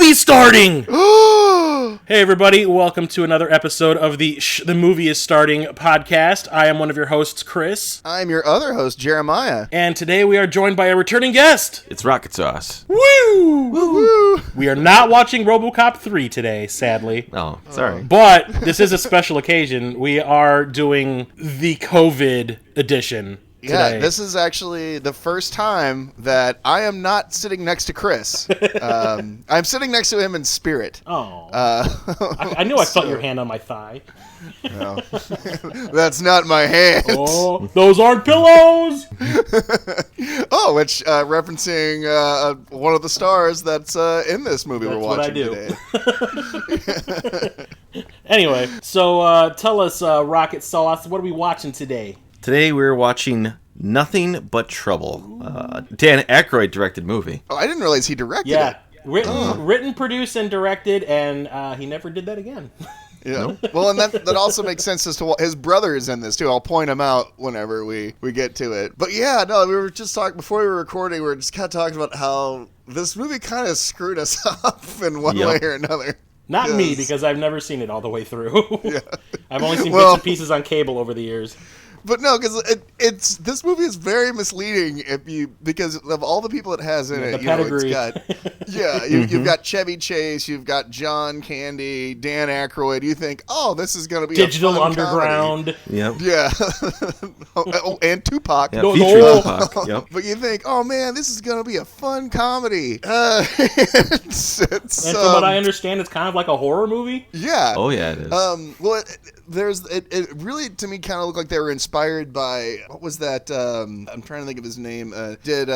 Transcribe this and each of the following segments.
movie's starting! Hey everybody, welcome to another episode of the Movie is Starting podcast. I am one of your hosts, Chris. I'm your other host, Jeremiah. And today we are joined by a returning guest. It's RocketSauce. Woo! Woo-woo. We are not watching RoboCop 3 today, sadly. Oh, sorry. But this is a special occasion. We are doing the COVID edition. Yeah, today. This is actually the first time that I am not sitting next to Chris. I'm sitting next to him in spirit. Oh. I knew I felt your hand on my thigh. No. That's not my hand. Oh, those aren't pillows! Oh, which, referencing one of the stars that's in this movie we're watching today. Anyway, so tell us, RocketSauce, what are we watching today? Today we're watching Nothing But Trouble. Dan Aykroyd directed movie. Oh, I didn't realize he directed it. Written, produced, and directed, and he never did that again. Yeah. Nope. Well, and that also makes sense as to what his brother is in this too. I'll point him out whenever we get to it. But yeah, no, we were just talking before we were recording. We were just kind of talking about how this movie kind of screwed us up in one way or another. Not me, because I've never seen it all the way through. Yeah. I've only seen bits and pieces on cable over the years. But no, because this movie is very misleading because of all the people it has in it. The pedigree. You've got Chevy Chase, you've got John Candy, Dan Aykroyd. You think, oh, this is going to be Digital a fun Underground. Comedy. Yep. Yeah. And Tupac. Yeah, featuring Tupac. Yep. But you think, oh man, this is going to be a fun comedy. And from what I understand, it's kind of like a horror movie. Yeah. Oh yeah, it is. Well, it really to me kind of looked like they were inspired by what was that? I'm trying to think of his name. Did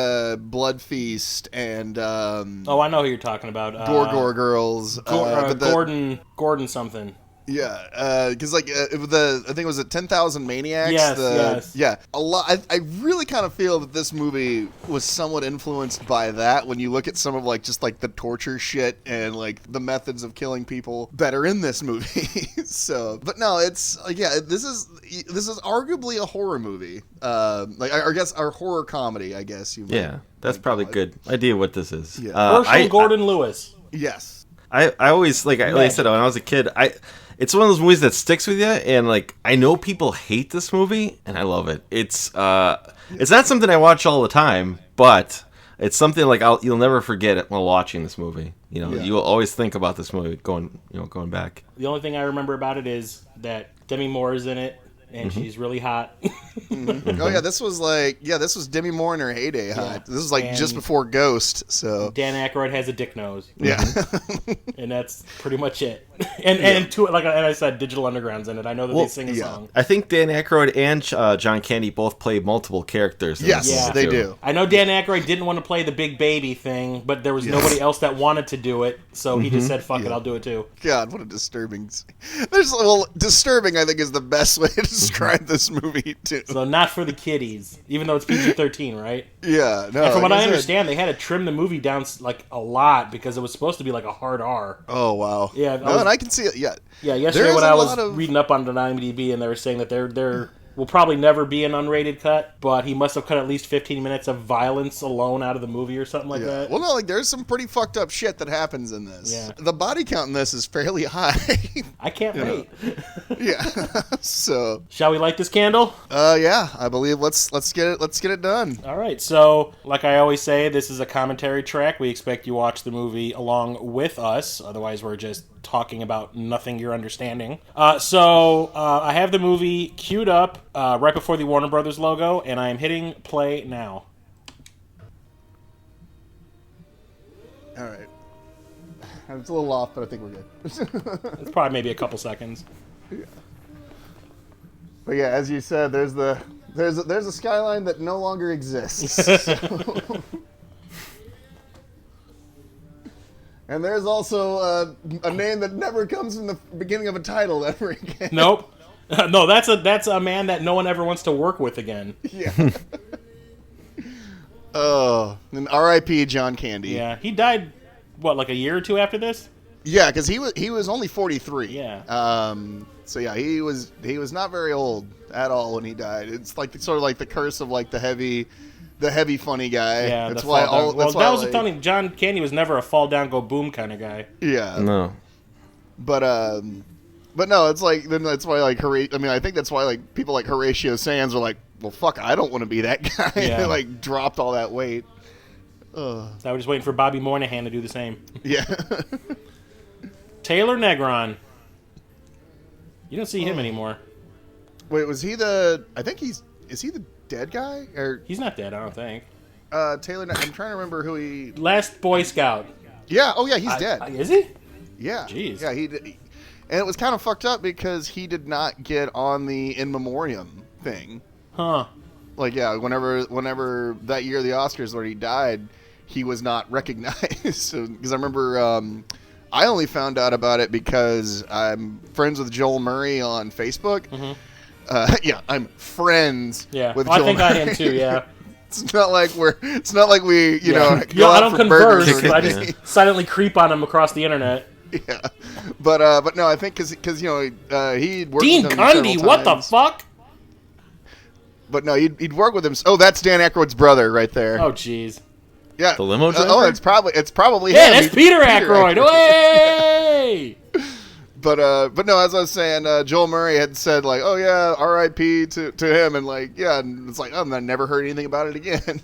Blood Feast and oh, I know who you're talking about. Gore Girls. Gordon something. Yeah, because I think it was 10,000 Maniacs. Yes. Yeah, a lot. I really kind of feel that this movie was somewhat influenced by that. When you look at some of just the torture shit and the methods of killing people that are in this movie. So, but no, it's this is arguably a horror movie. I guess our horror comedy. I guess you. Yeah, that's probably a good idea what this is. Yeah. Herschel Gordon Lewis. Yes. I always like I said when I was a kid. It's one of those movies that sticks with you, and I know people hate this movie, and I love it. It's not something I watch all the time, but it's something you'll never forget it while watching this movie. You'll always think about this movie going back. The only thing I remember about it is that Demi Moore is in it, and she's really hot. Oh yeah, this was Demi Moore in her heyday. Hot. This was just before Ghost. So Dan Aykroyd has a dick nose. Yeah, and that's pretty much it. And I said, Digital Underground's in it. I know that they sing a song. I think Dan Aykroyd and John Candy both play multiple characters. Yes, they do. I know Dan Aykroyd didn't want to play the big baby thing, but there was nobody else that wanted to do it, so he just said, "Fuck it, I'll do it too." God, what a disturbing. Disturbing. I think is the best way to describe this movie too. So not for the kiddies, even though it's PG-13, right? Yeah. No. And from what I understand, they had to trim the movie down a lot because it was supposed to be a hard R. Oh wow. Yeah. And I can see it. Yeah. Yeah. Yesterday when I was reading up on the IMDb, and they were saying that there will probably never be an unrated cut, but he must have cut at least 15 minutes of violence alone out of the movie or something like that. Well, no, there's some pretty fucked up shit that happens in this. Yeah. The body count in this is fairly high. I can't wait. Yeah. So. Shall we light this candle? Yeah. I believe let's get it done. All right. So, like I always say, this is a commentary track. We expect you watch the movie along with us. Otherwise, we're just talking about nothing you're understanding. So I have the movie queued up right before the Warner Brothers logo, and I am hitting play now. All right. It's a little off, but I think we're good. It's probably maybe a couple seconds. Yeah. But yeah, as you said, there's a skyline that no longer exists. And there's also a name that never comes in the beginning of a title ever again. Nope. No, that's a man that no one ever wants to work with again. Yeah. Oh, and R.I.P. John Candy. Yeah, he died. What, a year or two after this? Yeah, because he was only 43. Yeah. So yeah, he was not very old at all when he died. It's sort of like the curse of the the heavy funny guy. Yeah, that's the why fall down. all. That's Well, that why, was the funny. John Candy was never a fall down, go boom kind of guy. Yeah. No. But no, it's like then that's why like I think that's why like people like Horatio Sands are like, well, fuck, I don't want to be that guy. Yeah. They like dropped all that weight. So I was just waiting for Bobby Moynihan to do the same. Yeah. Taylor Negron. You don't see him anymore. Wait, was he the? I think is he the dead guy or He's not dead, I don't think. Taylor? I'm trying to remember who he. Last Boy Scout. Yeah. Oh yeah, he's dead. Is he? Yeah. Jeez. Yeah, and it was kind of fucked up because he did not get on the in memoriam thing. Huh. Like, yeah, whenever that year of the Oscars where he died, he was not recognized. Because I remember I only found out about it because I'm friends with Joel Murray on Facebook. Mm-hmm. Yeah, I'm friends with well, Joel I think Murray. I am too, yeah. It's not like we, you know, Yeah, go I out don't for converse, burgers or but I anything. just silently creep on him across the internet. Yeah, but no, I think because you know he worked Dean with him Cundy, several what the times. fuck? But no, he'd work with him. Oh, that's Dan Aykroyd's brother right there. Oh, jeez. Yeah, The limo driver? oh, it's probably Yeah, him. that's Peter Aykroyd. Hey! But no, as I was saying, Joel Murray had said like, oh yeah, R.I.P. to him, and like, yeah, and it's like, oh, I never heard anything about it again.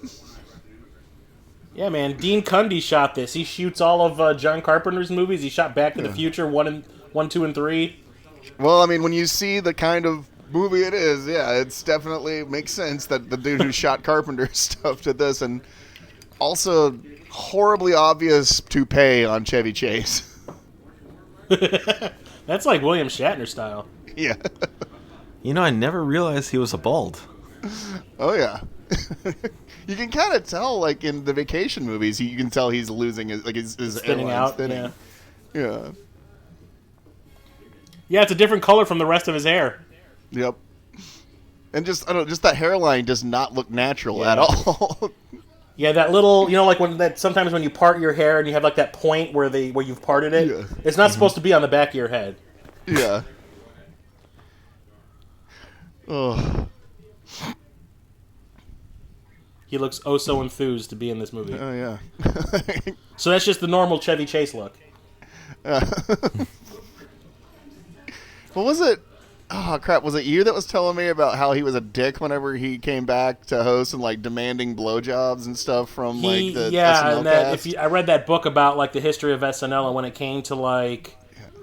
Yeah, man. Dean Cundy shot this. He shoots all of John Carpenter's movies. He shot Back to the Future 1, 2, and 3. Well, I mean, when you see the kind of movie it is, yeah, it's definitely makes sense that the dude who shot Carpenter stuff did this, and also horribly obvious toupee on Chevy Chase. That's like William Shatner style. Yeah. You know, I never realized he was a bald. Oh yeah. You can kind of tell, like in the vacation movies, you can tell he's losing his Spinning airline out. spinning. Yeah. Yeah, it's a different color from the rest of his hair. Yep. And just just that hairline does not look natural Yeah. at all. Yeah, that little, you know, like sometimes when you part your hair and you have like that point where you've parted it, Yeah. it's not supposed to be on the back of your head. Yeah. Oh. He looks oh so enthused to be in this movie. Oh yeah. So that's just the normal Chevy Chase look. What was it? Oh crap! Was it you that was telling me about how he was a dick whenever he came back to host and like demanding blowjobs and stuff from like the SNL and that, cast? I read that book about like the history of SNL, and when it came to like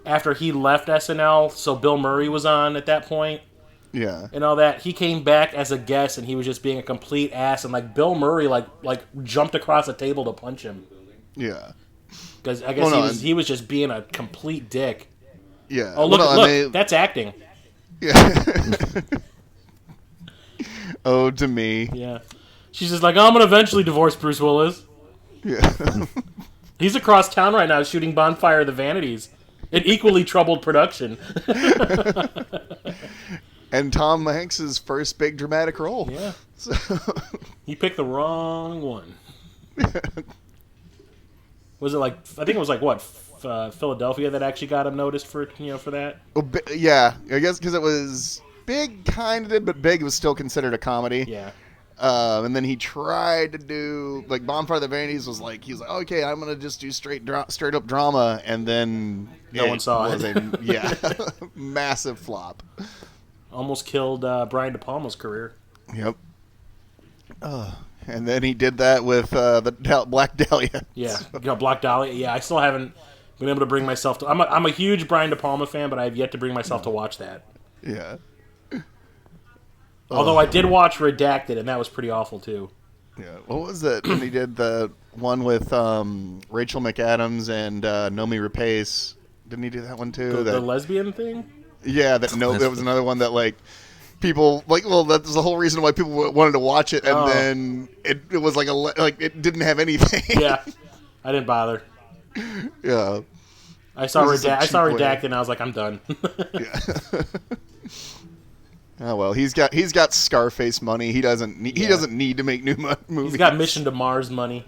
after he left SNL, so Bill Murray was on at that point. Yeah. And all that, he came back as a guest, and he was just being a complete ass, and like Bill Murray like jumped across a table to punch him Yeah. because I guess he was just being a complete dick. Yeah. Oh look, that's acting. Yeah. Oh, to me. Yeah, she's just like, I'm gonna eventually divorce Bruce Willis. Yeah. He's across town right now shooting Bonfire of the Vanities, an equally troubled production. And Tom Hanks's first big dramatic role. Yeah, So, he picked the wrong one. Was it like I think it was like what Philadelphia that actually got him noticed for for that? yeah, I guess because it was Big, kind of did, but Big was still considered a comedy. Yeah. And then he tried to do like Bonfire of the Vanities was like he was like, okay, I'm gonna just do straight up drama, and then No one saw was it. Yeah, massive flop. Almost killed Brian De Palma's career. Yep. And then he did that with the Black Dahlia. Yeah, Black Dahlia. Yeah, I still haven't been able to bring myself to. I'm a huge Brian De Palma fan, but I have yet to bring myself to watch that. Yeah. Although I did watch Redacted, and that was pretty awful too. Yeah. What was it when he did the one with Rachel McAdams and Nomi Rapace? Didn't he do that one too? The lesbian thing. Yeah, that was another one that like people like. Well, that's the whole reason why people wanted to watch it, and then it was like it didn't have anything. Yeah, I didn't bother. Yeah. I saw It was just a cheap way. Redacted, and I was like, I'm done. Yeah. Oh well, he's got Scarface money. He doesn't need to make new movies. He's got Mission to Mars money.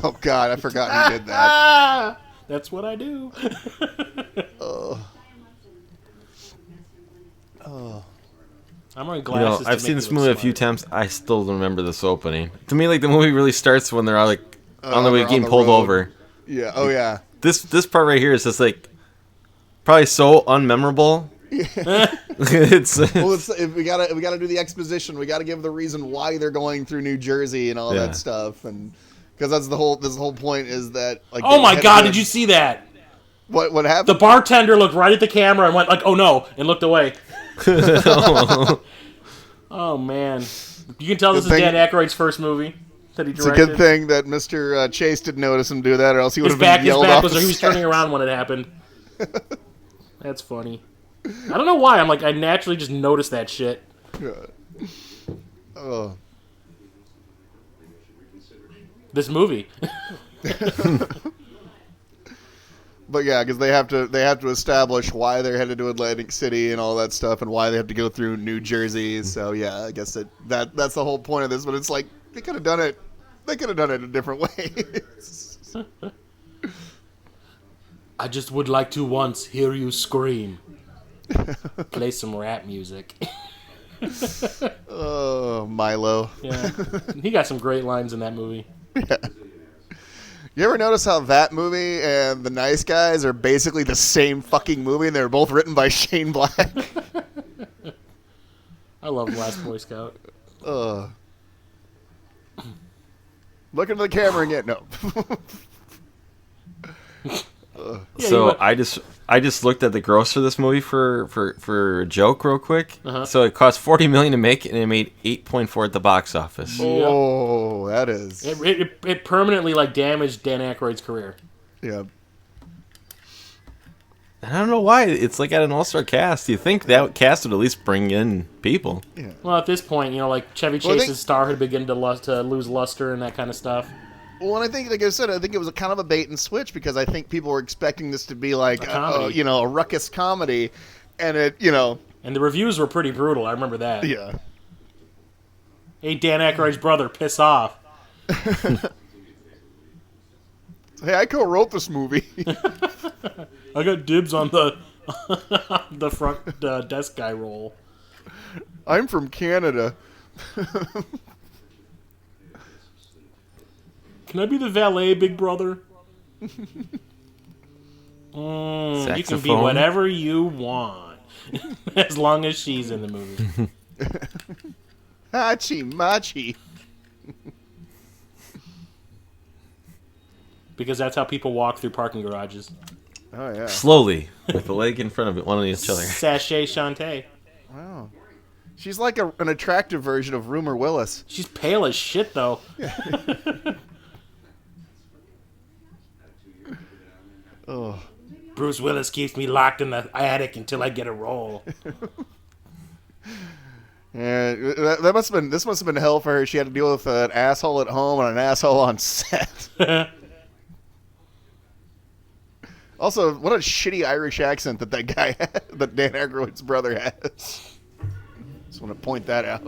Oh God, I forgot he did that. That's what I do. I'm wearing You glasses. know, to I've make seen you this look movie a few smart. times. I still remember this opening. To me, like the movie really starts when they're all, like on the way they're on getting the pulled road. over. Yeah. Oh yeah. This part right here is just like probably so unmemorable. it's Well, we gotta do the exposition. We gotta give the reason why they're going through New Jersey and all Yeah. that stuff, and because that's the whole point is that like. Oh they my had God! to- Did you see that? what The happened? bartender looked right at the camera and went like, "Oh no," and looked away. Oh man, you can tell this Good is thing- Dan Aykroyd's first movie that he It's a directed. good thing that Mr. Chase didn't notice him do that, or else he would His have been back yelled off. was the he was set. turning around when it happened. That's funny. I don't know why. I'm like I naturally just noticed that shit. Oh. This movie. But yeah, because they have to establish why they're headed to Atlantic City and all that stuff, and why they have to go through New Jersey. So yeah, I guess that's the whole point of this. But it's like they could have done it. They could have done it a different way. I just would like to once hear you scream. Play some rap music. Oh, Milo. Yeah, he got some great lines in that movie. You ever notice how that movie and The Nice Guys are basically the same fucking movie, and they're both written by Shane Black? I love Last Boy Scout. Look into the camera again. No. Yeah, So I just looked at the gross for this movie for a joke real quick. Uh-huh. So it cost $40 million to make, and it made 8.4 at the box office. Oh, that is. It permanently like damaged Dan Aykroyd's career. Yeah. I don't know why. It's like at an all-star cast. You think that cast would at least bring in people? Yeah. Well, at this point, like Chevy Well, I Chase's think- star had begun to lose luster and that kind of stuff. Well, and I think, like I said, I think it was a kind of a bait and switch because I think people were expecting this to be like, A comedy. a ruckus comedy, and it, And the reviews were pretty brutal. I remember that. yeah. Hey, Dan Aykroyd's brother, piss off. Hey, I co-wrote this movie. I got dibs on the the front desk guy role. I'm from Canada. Can I be the valet, big brother? You can be Saxophone? whatever you want. As long as she's in the movie. Hachi machi. Because that's how people walk through parking garages. Oh yeah. Slowly, with the leg in front of it, one of each other. Sachet Shantae. Wow. She's like an attractive version of Rumor Willis. She's pale as shit, though. Oh. Bruce Willis keeps me locked in the attic until I get a role. Yeah, this must have been hell for her. She had to deal with an asshole at home and an asshole on set. Also, what a shitty Irish accent that guy had, that Dan Aykroyd's brother has. Just want to point that out.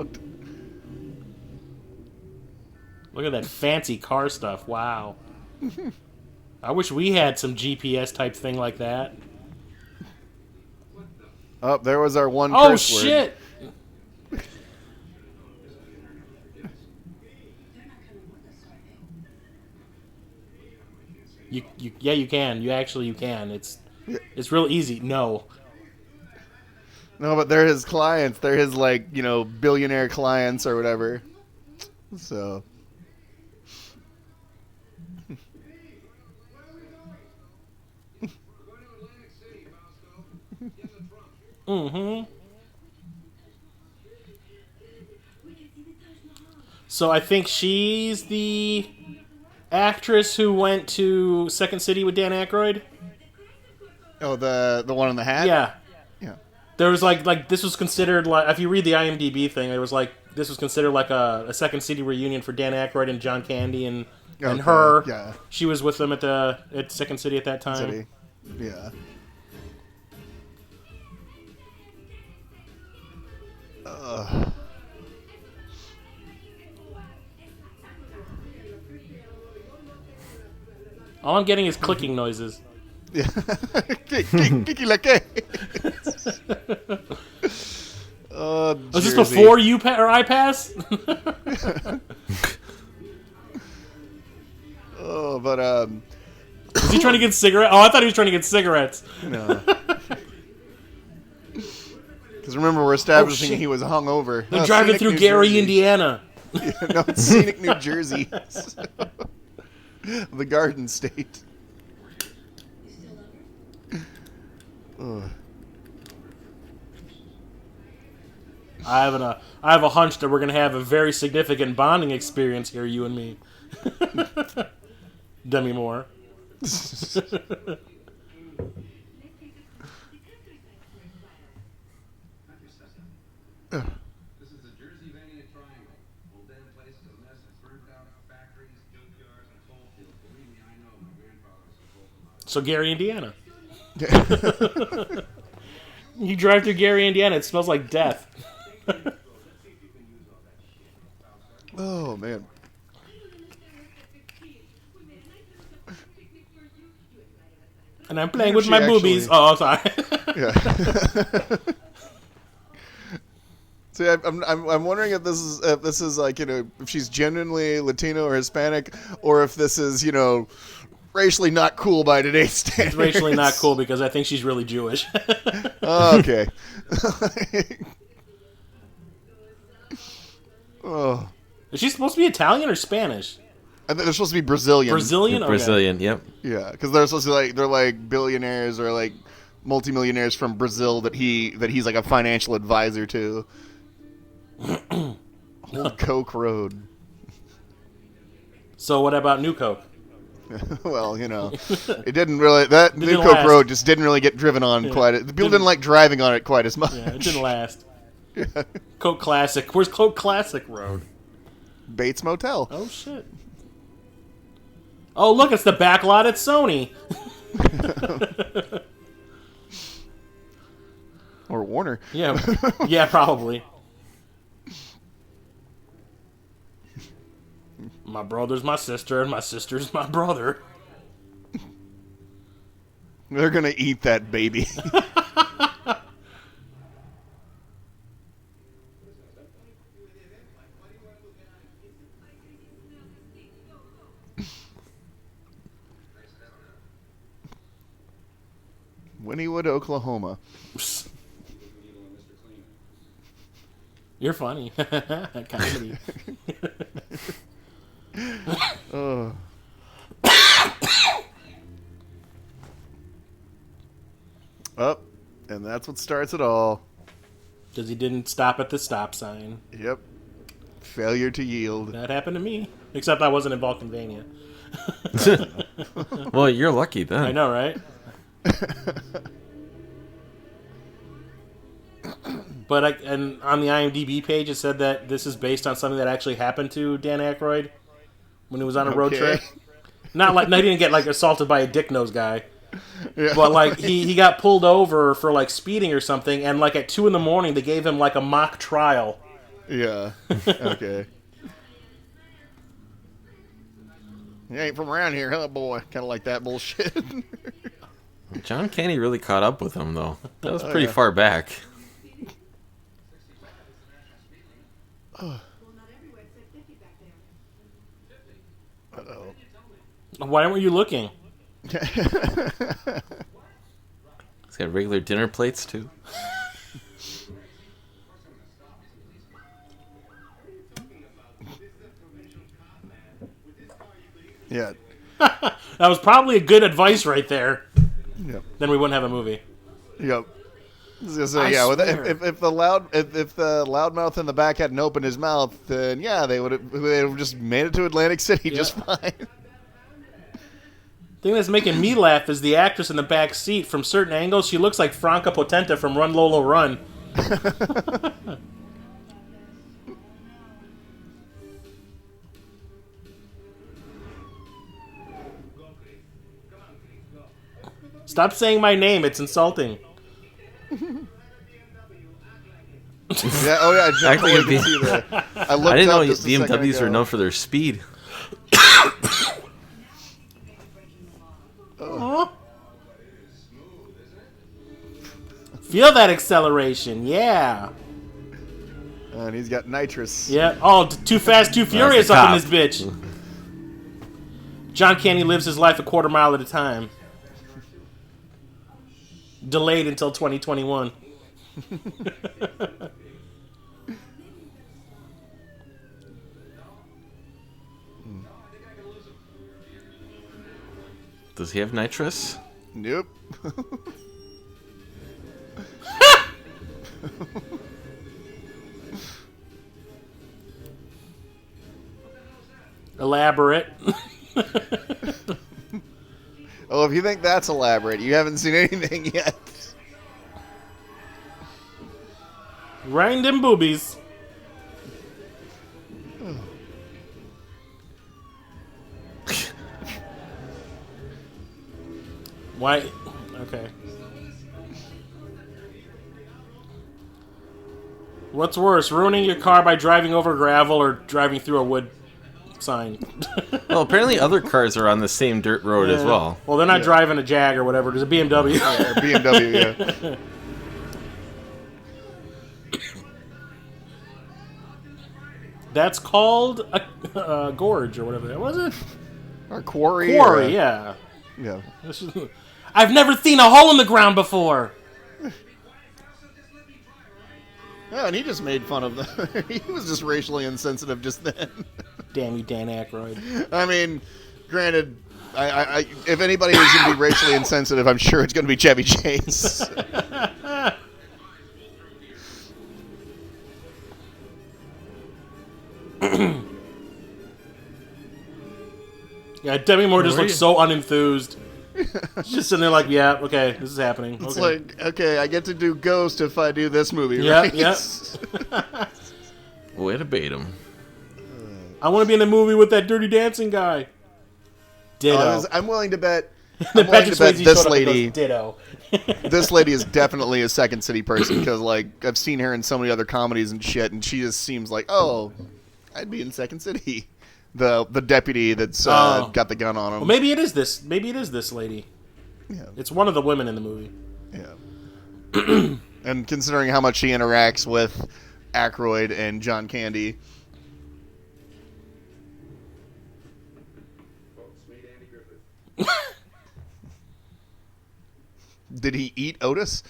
Look at that fancy car stuff. Wow. I wish we had some GPS type thing like that. Oh, there was our one Oh, curse word. shit! Yeah, you can. You can. It's real easy. No. No, but they're his clients. They're his, billionaire clients or whatever. So. Mm-hmm. So I think she's the actress who went to Second City with Dan Aykroyd. Oh, the one in the hat? Yeah. Yeah. There was like this was considered like if you read the IMDb thing, there was like this was considered like a Second City reunion for Dan Aykroyd and John Candy and Okay, her. yeah. She was with them at Second City at that time. City. Yeah. All I'm getting is clicking noises. Yeah. Kiki la que. Was this before you or I pass? Oh, but Was he trying to get cigarettes? Oh, I thought he was trying to get cigarettes. no. Because remember, we're establishing he was hungover. They're driving through Gary, Indiana. No, it's scenic New Jersey. The Garden State. Ugh. I have a hunch that we're gonna have a very significant bonding experience here, you and me. Demi Moore. So Gary, Indiana. You drive through Gary, Indiana. It smells like death. Oh man. And I'm playing with my boobies. Oh, I'm sorry. Yeah. See, I'm wondering if this is like, you know, if she's genuinely Latino or Hispanic, or if this is, you know, racially not cool by today's standards. It's racially not cool because I think she's really Jewish. Oh, okay. Oh. Is she supposed to be Italian or Spanish? I think they're supposed to be Brazilian. Brazilian? Okay. Brazilian, yep. Yeah, because they're supposed to they're like billionaires or like multimillionaires from Brazil that he's like a financial advisor to. Old Coke Road. So what about New Coke? Well, you know, it didn't really. That New Coke last. Road just didn't really get driven on quite. People didn't like driving on it quite as much. Yeah, it didn't last. Yeah. Coke Classic. Where's Coke Classic Road? Bates Motel. Oh shit. Oh look, it's the back lot at Sony. Or Warner. Yeah, yeah, probably. My brother's my sister, and my sister's my brother. They're gonna eat that baby. Wynnewood, Oklahoma. You're funny. Comedy. Up, and that's what starts it all. Because he didn't stop at the stop sign. Yep. Failure to yield. That happened to me. Except I wasn't in Vulcanvania. Well, you're lucky then. I know, right? But and on the IMDb page, it said that this is based on something that actually happened to Dan Aykroyd when he was on a road trip. Not like, no, he didn't get like assaulted by a dick nose guy. Yeah. But like he got pulled over for like speeding or something, and like at 2 a.m. they gave him like a mock trial. Yeah. Okay. You ain't from around here, huh, boy? Kind of like that bullshit. John Candy really caught up with him, though. That was pretty far back. Uh-oh. Why weren't you looking? He's got regular dinner plates, too. Yeah. That was probably a good advice right there. Yep. Then we wouldn't have a movie. Yep. So yeah, if the loudmouth in the back hadn't opened his mouth, then yeah, they would have just made it to Atlantic City just fine. The thing that's making me laugh is the actress in the back seat. From certain angles, she looks like Franca Potente from Run Lola Run. Stop saying my name. It's insulting. Yeah. Oh yeah. Actually, I didn't know BMWs were known for their speed. Feel that acceleration, yeah. And he's got nitrous. Yeah. Oh, Too Fast, Too Furious the up in cop. this bitch. John Candy lives his life a quarter mile at a time. Delayed until 2021. Does he have nitrous? Nope. Elaborate. Oh, if you think that's elaborate, you haven't seen anything yet. Grind them boobies. Why? Okay. What's worse, ruining your car by driving over gravel or driving through a wood sign? Well, apparently other cars are on the same dirt road as well. Well, they're not driving a Jag or whatever. There's a BMW. Or BMW, yeah. That's called a gorge or whatever that was. It Or quarry. quarry? Yeah. Yeah. I've never seen a hole in the ground before. Oh, and he just made fun of them. He was just racially insensitive just then. Damn you, Dan Aykroyd. I mean, granted, I if anybody is going to be racially insensitive, I'm sure it's going to be Chevy Chase. Yeah, Demi Moore just Where are looks you? so unenthused. She's just sitting there like, yeah, okay, this is happening. It's Okay. like, okay, I get to do Ghost if I do this movie, Yep, right? yep. Way to bait him. I want to be in the movie with that Dirty Dancing guy. Ditto. I'm willing to bet. Then I'm willing Patrick to bet Swayze this showed up and lady. goes, ditto. This lady is definitely a Second City person because, like, I've seen her in so many other comedies and shit, and she just seems like, oh, I'd be in Second City. The deputy that's got the gun on him. Well, maybe it is this. Maybe it is this lady. Yeah. It's one of the women in the movie. Yeah. And considering how much she interacts with Aykroyd and John Candy. Did he eat Otis?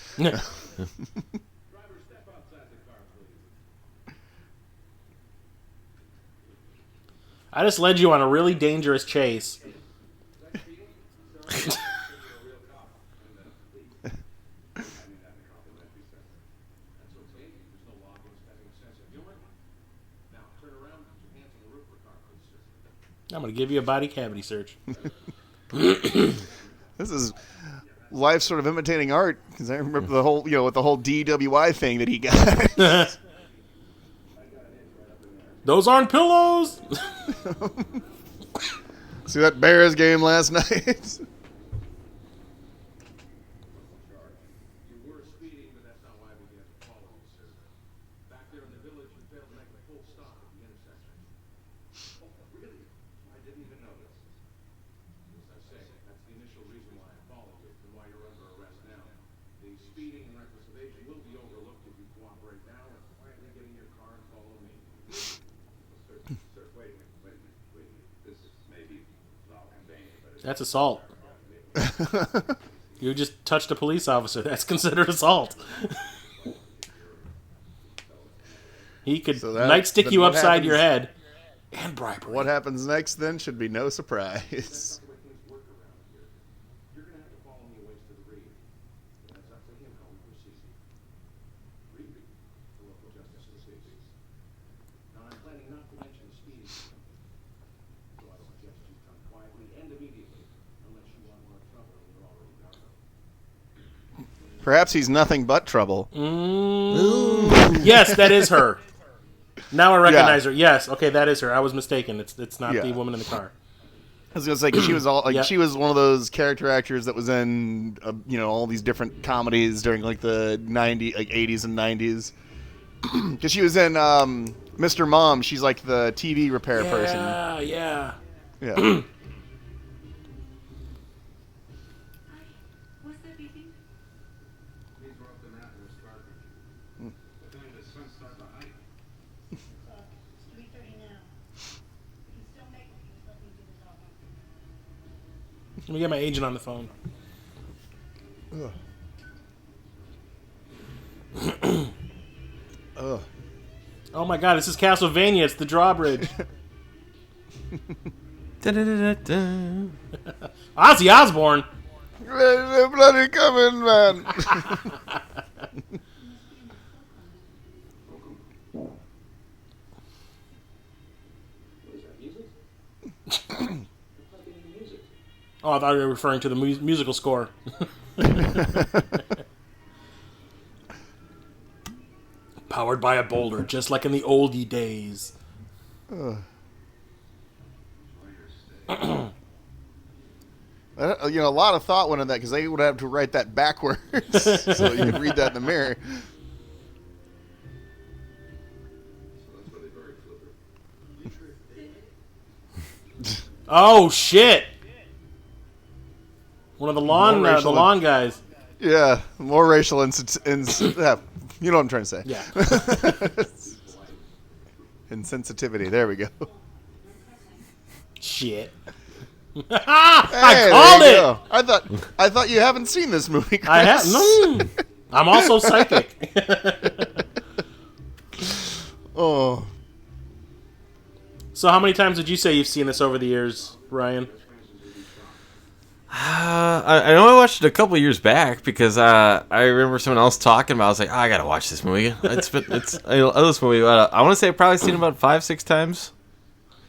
I just led you on a really dangerous chase. I'm going to give you a body cavity search. This is life sort of imitating art because I remember the whole, with the whole DWI thing that he got. Those aren't pillows! See that Bears game last night? That's assault. You just touched a police officer. That's considered assault. He could nightstick then you what upside your happens- head. And bribery. What happens next then should be no surprise. Perhaps he's nothing but trouble. Yes, that is her. Now I recognize her. Yes, okay, that is her. I was mistaken. It's not the Yeah. woman in the car. I was gonna say 'cause she was all like Yeah. she was one of those character actors that was in all these different comedies during like the 80s and 90s. Because she was in Mr. Mom. She's like the TV repair person. Yeah. Yeah. What's that beeping? Let me get my agent on the phone. Oh my god, this is Castlevania. It's the drawbridge. Ozzy Osbourne. They're bloody coming, man. Oh, I thought you were referring to the musical score. Powered by a boulder, just like in the oldie days. A lot of thought went into that because they would have to write that backwards so you could read that in the mirror. Oh shit! One of the lawn guys. Yeah, more racial yeah, you know what I'm trying to say. Yeah. Insensitivity. There we go. Shit. Hey, I called there you it. go. I thought you haven't seen this movie, Chris. I have. No. I'm also psychic. Oh. So, how many times did you say you've seen this over the years, Ryan? I know I watched it a couple years back because I remember someone else talking about it. I was like, I gotta watch this movie. I love this movie. I want to say I've probably seen it about 5-6 times.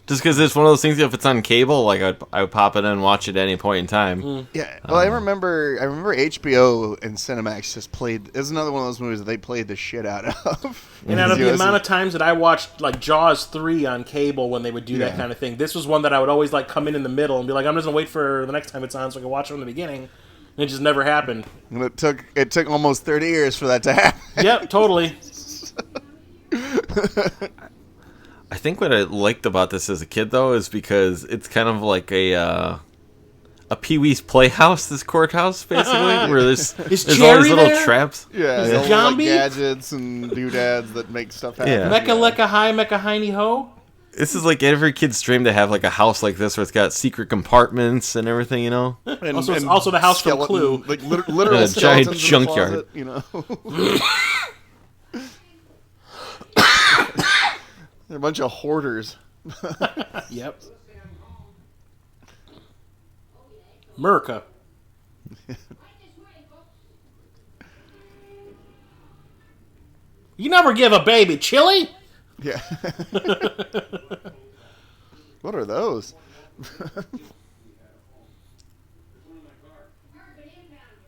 Just because it's one of those things, if it's on cable, like I would pop it in and watch it at any point in time. Yeah, well, I remember HBO and Cinemax just played. It was another one of those movies that they played the shit out of. And out of the amount of times that I watched like Jaws 3 on cable when they would do that Yeah. kind of thing, this was one that I would always like come in the middle and be like, I'm just gonna wait for the next time it's on so I can watch it from the beginning. And it just never happened. And it took almost 30 years for that to happen. Yep, totally. I think what I liked about this as a kid, though, is because it's kind of like a Pee-wee's Playhouse, this courthouse, basically, where there's all these Jerry little there? traps. Yeah, Is it all like zombie? gadgets and doodads that make stuff happen. Yeah. Mecca lecca hi, mecca hiney ho. This is like every kid's dream to have like a house like this where it's got secret compartments and everything, you know? And, Also, it's also the house from Clue. Like literal A giant skeletons junkyard. in the closet, you know. They're a bunch of hoarders. Yep. Merca. You never give a baby chili? Yeah. What are those?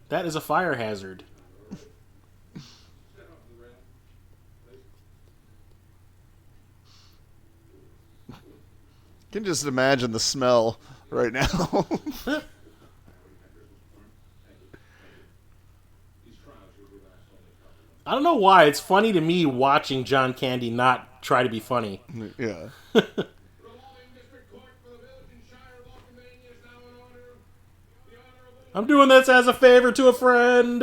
That is a fire hazard. I can just imagine the smell right now. I don't know why. It's funny to me watching John Candy not try to be funny. Yeah. I'm doing this as a favor to a friend.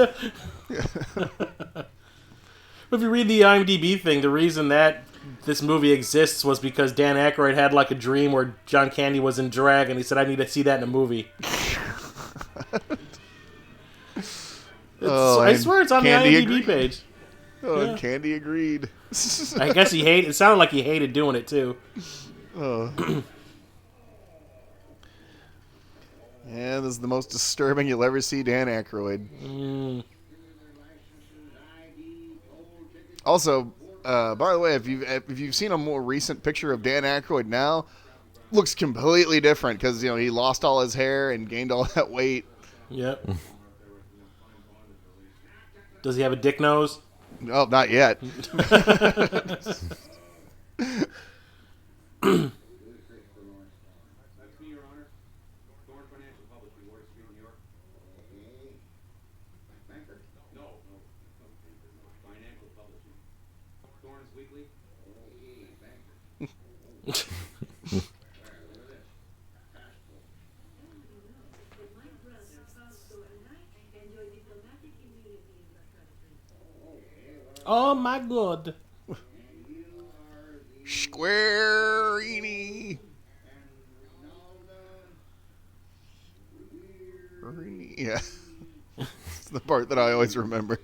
If you read the IMDb thing, the reason that this movie exists was because Dan Aykroyd had like a dream where John Candy was in drag, and he said, "I need to see that in a movie." I swear it's on the Candy IMDb agreed. page. Oh, Yeah. and Candy agreed. I guess he hated. It sounded like he hated doing it too. Oh. Yeah, this is the most disturbing you'll ever see Dan Aykroyd. Also, by the way, if you've seen a more recent picture of Dan Aykroyd now, looks completely different because he lost all his hair and gained all that weight. Yep. Does he have a dick nose? Oh, not yet. Oh my god. Squarini. Yeah. It's the part that I always remember.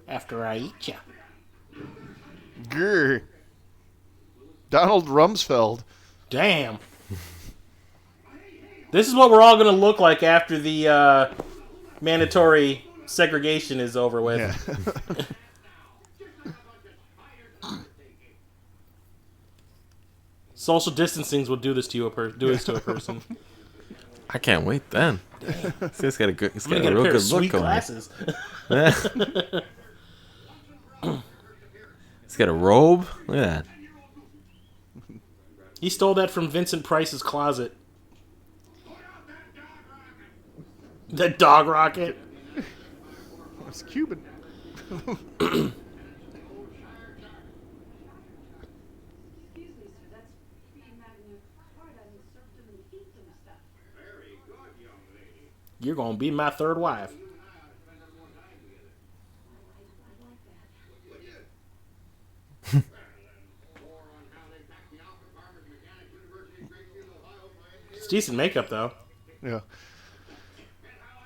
After I eat ya. Grr. Donald Rumsfeld. Damn. This is what we're all going to look like after the mandatory segregation is over with. Yeah. Social distancing will do this to you. Do this to a person. I can't wait then. This guy's got a good. He's I'm got gonna a get a pair real good of look sweet going. glasses. He's got a robe. Look at that. He stole that from Vincent Price's closet. The dog rocket. It's Cuban. You're gonna be my third wife. It's decent makeup though. Yeah.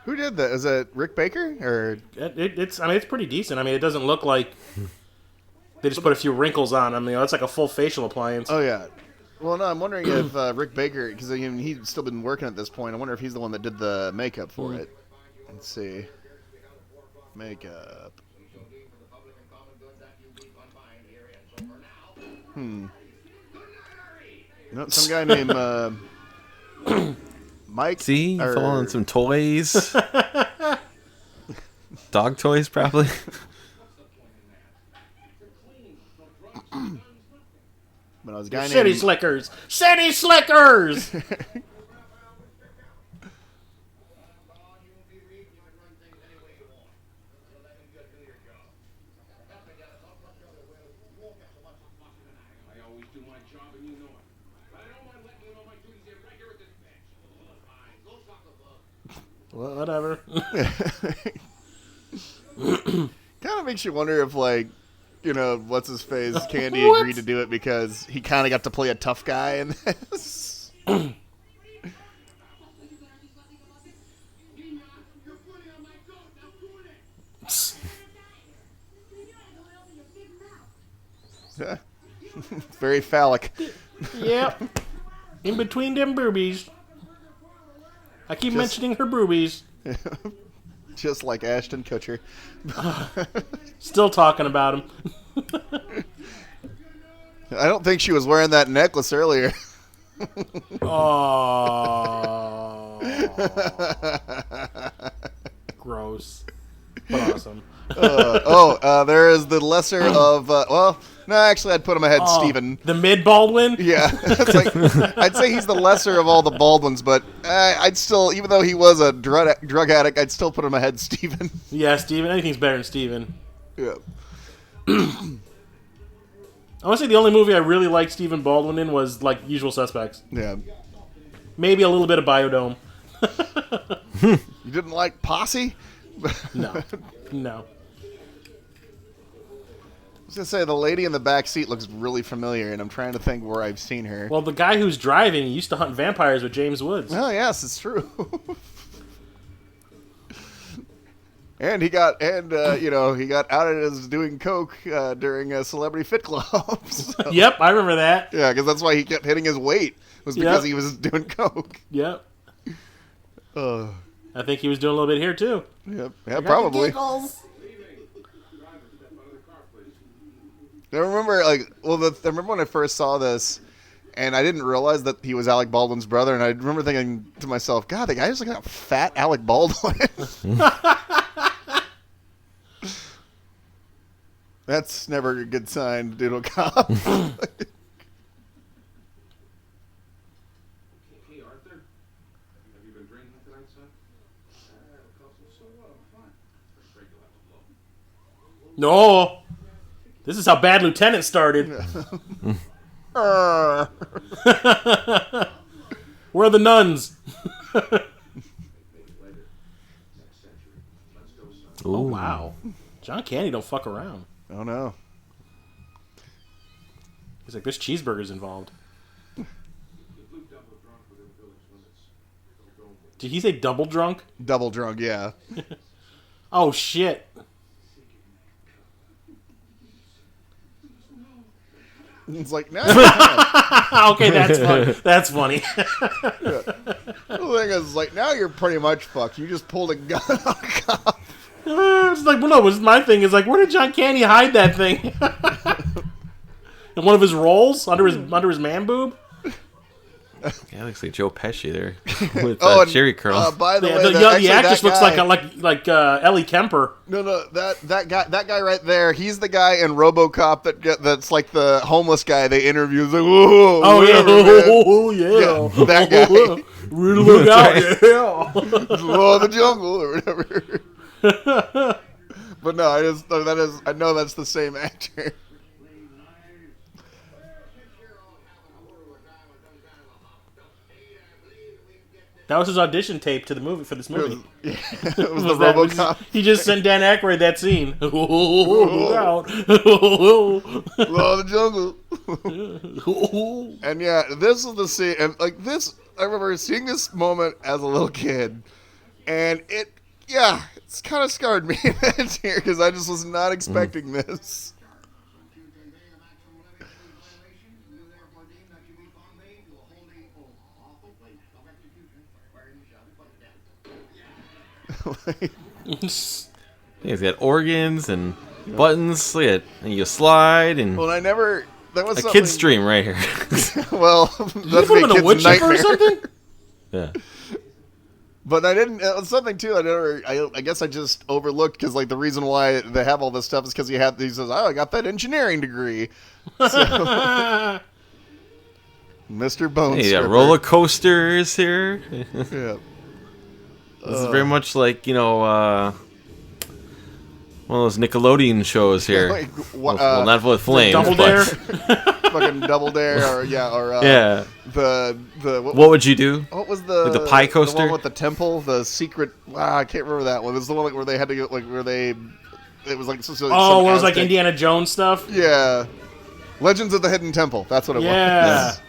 Who did that? Is it Rick Baker or? It's pretty decent. I mean, it doesn't look like they just put a few wrinkles on. I mean, it's like a full facial appliance. Oh yeah. Well, no, I'm wondering if Rick Baker, because he's still been working at this point. I wonder if he's the one that did the makeup for it. Let's see. Makeup. No, some guy named Mike. See, you fell on some toys. Dog toys, probably. But I was a guy City named Slickers! City Slickers! Well, whatever. Kind of makes you wonder if, like, what's his face? Candy What? agreed to do it because he kind of got to play a tough guy in this. Yeah. Very phallic. Yep. In between them boobies. I keep mentioning her boobies. Just like Ashton Kutcher. Still talking about him. I don't think she was wearing that necklace earlier. Oh. Gross. But awesome. There is the lesser of, no, actually, I'd put him ahead Steven. The mid Baldwin? Yeah. It's like, I'd say he's the lesser of all the Baldwins, but I'd still, even though he was a drug addict, I'd still put him ahead Steven. Yeah, Steven. Anything's better than Steven. Yeah. I want to say the only movie I really liked Stephen Baldwin in was, like, Usual Suspects. Yeah. Maybe a little bit of Biodome. You didn't like Posse? No. No. I was going to say, the lady in the back seat looks really familiar, and I'm trying to think where I've seen her. Well, the guy who's driving used to hunt vampires with James Woods. Oh, yes, it's true. And he got outed as doing coke during a Celebrity Fit Club. So, Yep, I remember that. yeah, because that's why he kept hitting his weight, was because he was doing coke. Yep. Uh, I think he was doing a little bit here, too. yep. Yeah, probably. I remember, I remember when I first saw this, and I didn't realize that he was Alec Baldwin's brother, and I remember thinking to myself, God, the guy just looking at fat Alec Baldwin. That's never a good sign, Doodle Cop. Hey, Arthur. Have you been drinking tonight, son? So what? I'm fine. No. This is how Bad Lieutenant started. Where are the nuns? Ooh. Oh, wow. John Candy don't fuck around. Oh no. He's like, there's cheeseburgers involved. Did he say double drunk? Double drunk, yeah. Oh, shit. It's like, no. Okay, that's funny. That's funny. The thing is, like, now you're pretty much fucked. You just pulled a gun on a cop. It's like, well, no, my thing is like, where did John Candy hide that thing? In one of his rolls? Under his man boob? Yeah, looks like Joe Pesci there with Oh, and, Jerry curl. by the way, The actress looks like Ellie Kemper. No, that guy right there. He's the guy in RoboCop that's like the homeless guy they interview. He's like, whoa, Oh, whatever, yeah. man. Yeah, that guy. Really look out, yeah. Law of the jungle or whatever. But no, I know that's the same actor. That was his audition tape to the movie for this movie. Yeah, it was the RoboCop. He just sent Dan Aykroyd that scene. Look out. Law of the jungle. And yeah, this is the scene, and like this, I remember seeing this moment as a little kid, and it's kind of scarred me here because I just was not expecting this. He's got organs and buttons. Look at, and you slide and Well, That was a something, kid's dream right here. Well, Did you that's put him in a wood chipper or nightmare. something? Yeah. But I didn't. It was something too. I guess I just overlooked because like the reason why they have all this stuff is because he says, "Oh, I got that engineering degree." So, Mr. Bones. Hey, you got Stripper. roller coasters here. Yeah. This is very much like, one of those Nickelodeon shows here. Like, well, not with flames, Double but Dare? fucking Double Dare, or yeah. What Would you do? What was the Like the pie coaster? The one with the temple, the secret. I can't remember that one. It was the one where they had to go, like where they. It was like Where it was like Aztec- Indiana Jones stuff? Yeah, Legends of the Hidden Temple. That's what it Yeah. was.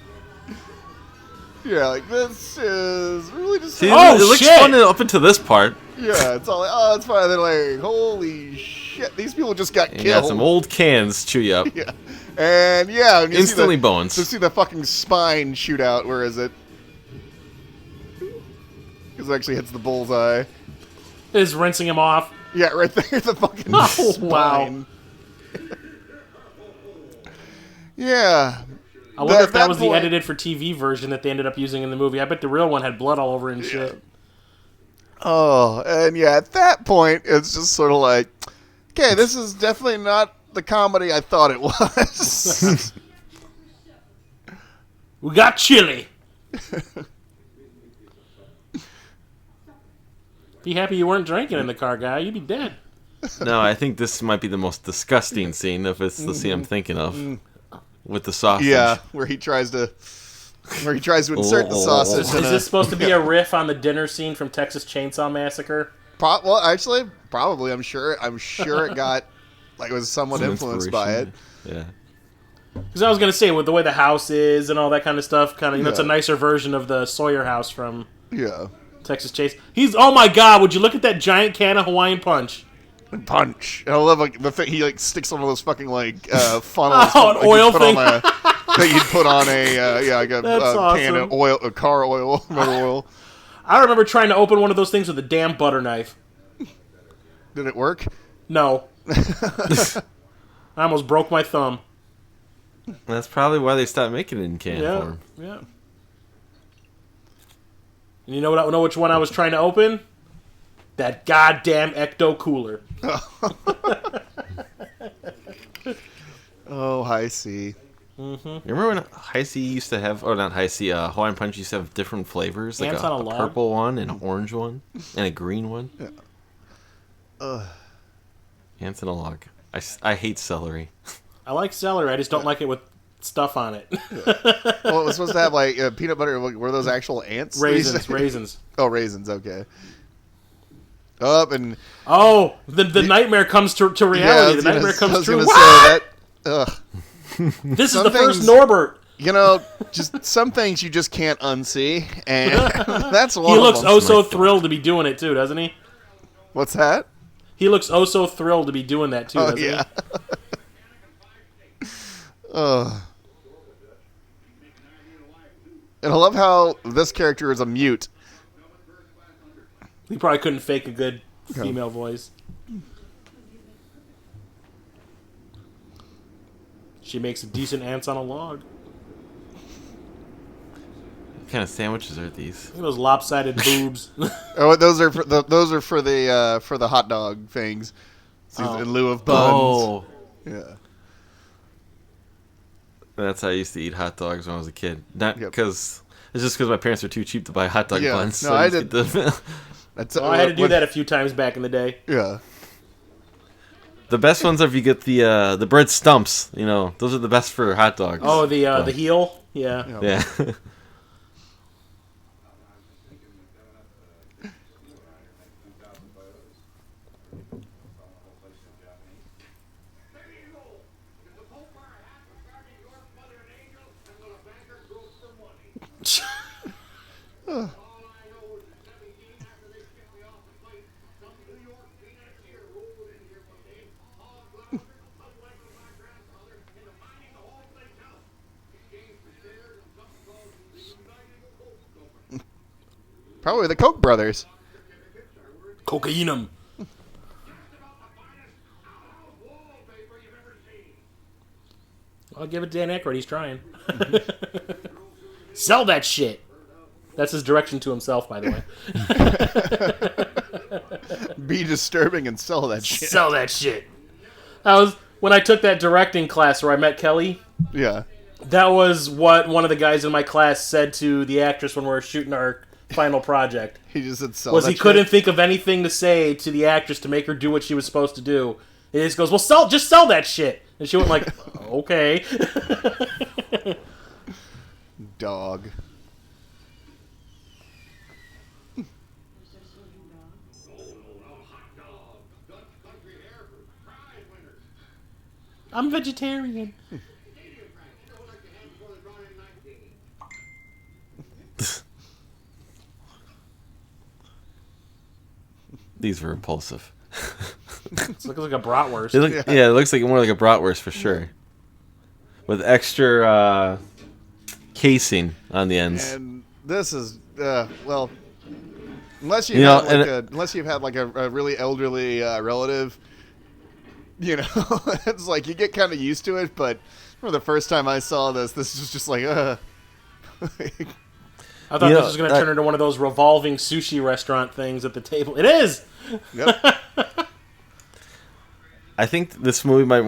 Yeah, like this is really just. See, Oh, it looks shit! fun up until this part. Yeah, it's all like, oh, it's fine. They're like, holy shit, these people just got You killed. got some old cans chew you up. Yeah, and yeah, and you Instantly see bones. To see the fucking spine shoot out. Where is it? Because it actually hits the bullseye. Is rinsing him off. Yeah, right there, the fucking Oh, spine. Yeah. I wonder if At that was the point- edited for TV version that they ended up using in the movie. I bet the real one had blood all over it and shit. Oh, and yeah, at that point, it's just sort of like, okay, this is definitely not the comedy I thought it was. We got chili. Be happy you weren't drinking in the car, guy. You'd be dead. No, I think this might be the most disgusting scene if it's the scene I'm thinking of. With the sausage. Yeah, where he tries to insert the sausage. Is in this supposed to be a riff on the dinner scene from Texas Chainsaw Massacre? Well, actually, probably. I'm sure it got like it was somewhat Some influenced by it. inspiration. Yeah. Because I was gonna say with the way the house is and all that kind of stuff, kind of it's a Yeah. nicer version of the Sawyer house from Yeah. Texas Chase. Oh my god! Would you look at that giant can of Hawaiian Punch? Punch. And I love like the thing he like sticks one of those fucking like funnels. Oh, an like, oil you'd put thing. that you'd put on like a That's can awesome. of oil, a car oil, motor oil. I remember trying to open one of those things with a damn butter knife. Did it work? No. I almost broke my thumb. That's probably why they stopped making it in can Yeah, form. yeah. And you know what? I know which one I was trying to open. That goddamn Ecto Cooler. Oh, I see. You remember when High C used to have, or not High C, Hawaiian Punch used to have different flavors? Like Ants a on a log? purple one, and an orange one, and a green one? Yeah. Ants on a log. I hate celery. I like celery. I just don't like it with stuff on it. Well, it was supposed to have like peanut butter. Were those actual ants? Raisins. Oh, raisins. Okay. Up and the nightmare comes to reality. The nightmare comes true. What? Ugh. This is the first Norbert. You know, just some things you just can't unsee, and that's one. He looks of them. so thrilled to be doing it too, doesn't he? What's that? He looks so thrilled to be doing that too, doesn't he? And I love how this character is a mute. He probably couldn't fake a good female voice. She makes decent ants on a log. What kind of sandwiches are these? Look at those lopsided boobs. Oh, those are for the hot dog things. In lieu of buns. Oh, Yeah. that's how I used to eat hot dogs when I was a kid. Not because it's just because my parents were too cheap to buy hot dog buns. No, so I just did. get the- I had to do that a few times back in the day. Yeah. The best ones are if you get the bread stumps. You know, those are the best for hot dogs. Oh, the heel. Yeah. Yeah. Probably the Koch brothers. Cocainum. I'll give it to Dan Aykroyd. He's trying. Sell that shit. That's his direction to himself, by the way. Be disturbing and sell that shit. Sell that shit. That was when I took that directing class where I met Kelly. Yeah. That was what one of the guys in my class said to the actress when we were shooting our final project. He just said sell Was that he shit. couldn't think of anything to say to the actress to make her do what she was supposed to do. He just goes, "Well, just sell that shit." And she went like, "Okay." Dog. I'm vegetarian. These were repulsive. It looks like a bratwurst. Yeah, it looks like more like a bratwurst for sure, with extra casing on the ends. And this is well, unless unless you've had like a really elderly relative, you know, it's like you get kind of used to it. But for the first time I saw this was just like I thought this was going to turn into one of those revolving sushi restaurant things at the table. It is. Yep. I think this movie might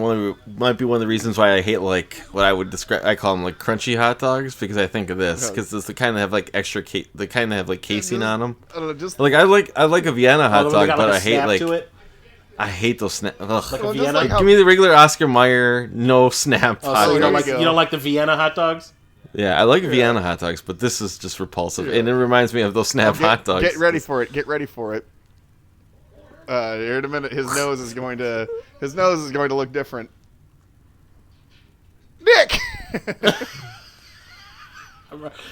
be one of the reasons why I hate like what I call them like crunchy hot dogs, because I think of this because they kind of have like extra they kind of have like casing on them. I don't know, just like I like a Vienna hot dog, but I hate like to it? I hate those snaps. Like a Vienna. like how- Give me the regular Oscar Mayer no snap hot So you dogs. don't like the Vienna hot dogs? Yeah, I like Vienna hot dogs, but this is just repulsive, and it reminds me of those snap hot dogs. Get ready for it. Get ready for it. Here in a minute, his nose is going to look different. Nick.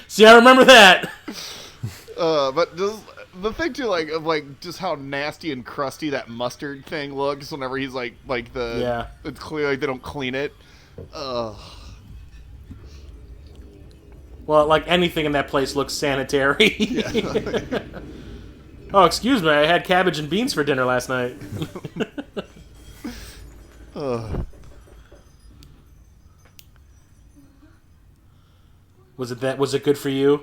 See, I remember that. But just the thing too, like of like just how nasty and crusty that mustard thing looks whenever he's like it's clear like they don't clean it. Ugh. Well, like anything in that place looks sanitary. Oh, excuse me, I had cabbage and beans for dinner last night. Was it good for you?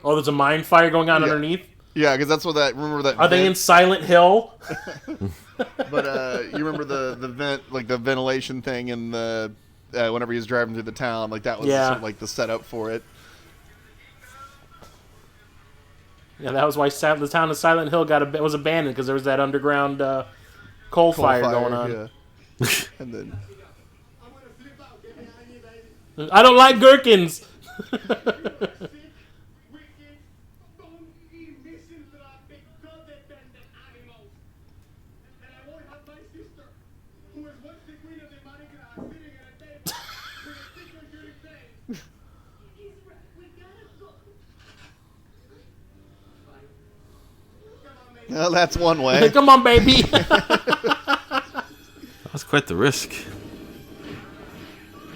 Oh, there's a mine fire going on underneath? Yeah, because that's what remember that. Are they in Silent Hill? But you remember the vent, like the ventilation thing, and the whenever he was driving through the town, like that was sort of like the setup for it. Yeah, that was why the town of Silent Hill was abandoned, because there was that underground coal fire going on. Yeah. And then I don't like gherkins. well, that's one way. Come on, baby. That's quite the risk.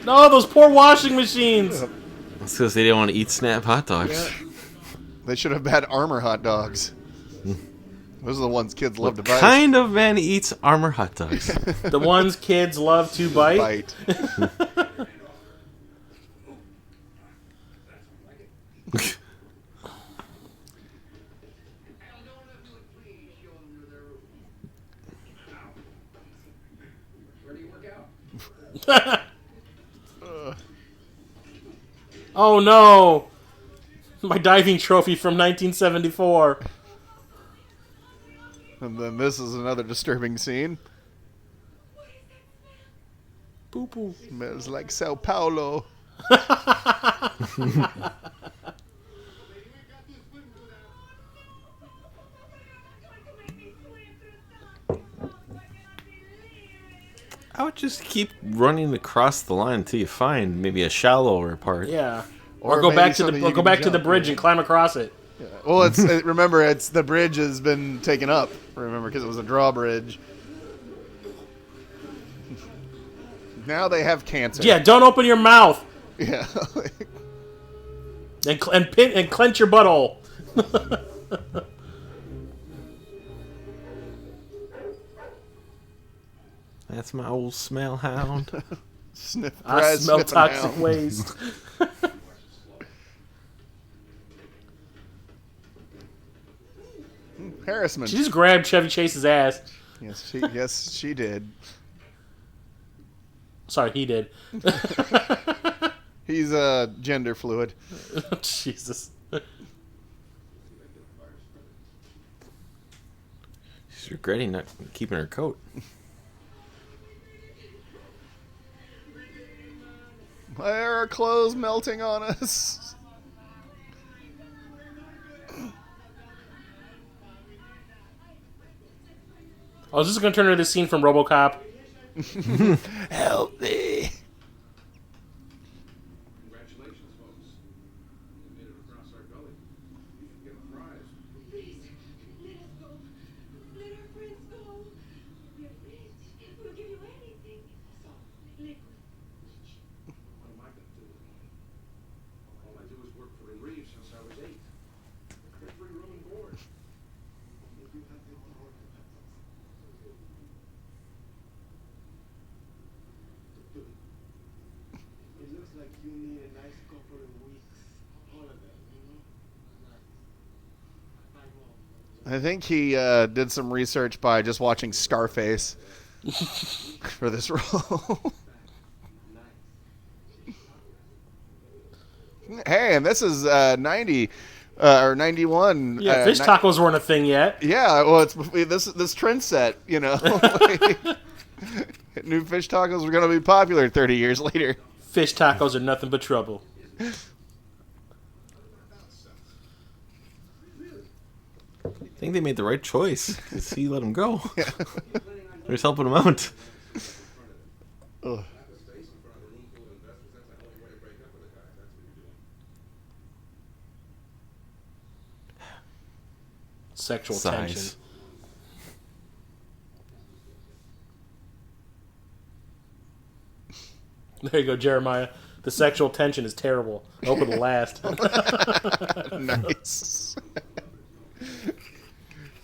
No, those poor washing machines. That's because they didn't want to eat Snap hot dogs. They should have had Armor hot dogs. Those are the ones kids love to bite. Kind of man eats Armor hot dogs? The ones kids love to bite. Oh no! My diving trophy from 1974. And then this is another disturbing scene. Poo poo. Smells like Sao Paulo. I would just keep running across the line until you find maybe a shallower part. Yeah. Or Or go maybe back to something the you go can back to the jump, bridge yeah. and climb across it. Well, remember, it's the bridge has been taken up. Remember, because it was a drawbridge. Now they have cancer. Yeah, don't open your mouth Yeah. and clench your butthole. That's my old smell hound. I smell sniffing toxic hound. waste. Harassment. She just grabbed Chevy Chase's ass. Yes, she did. Sorry, he did. He's gender fluid. Jesus. She's regretting not keeping her coat. Why are our clothes melting on us? Oh, is this going to turn into the scene from RoboCop? Help me. Congratulations, folks. You made it across our gully. You should get a prize. Please, let us go. Let our friends go. We're rich. We'll give you anything. So, liquid. What am I going to do with money? All I do is work for Reeves since I was 8. Every room and board. If you have the power to help us. It looks like you need a nice couple of weeks holiday, you know? I think he did some research by just watching Scarface for this role. Hey, and this is 90 or 91. Yeah, fish tacos weren't a thing yet. Yeah, well, it's this trend set, you know. New fish tacos are going to be popular 30 years later. Fish tacos are nothing but trouble. I think they made the right choice because he let him go. They're just helping him out. Ugh. Sexual Size. tension. There you go, Jeremiah. The sexual tension is terrible. Hope it'll last. Nice.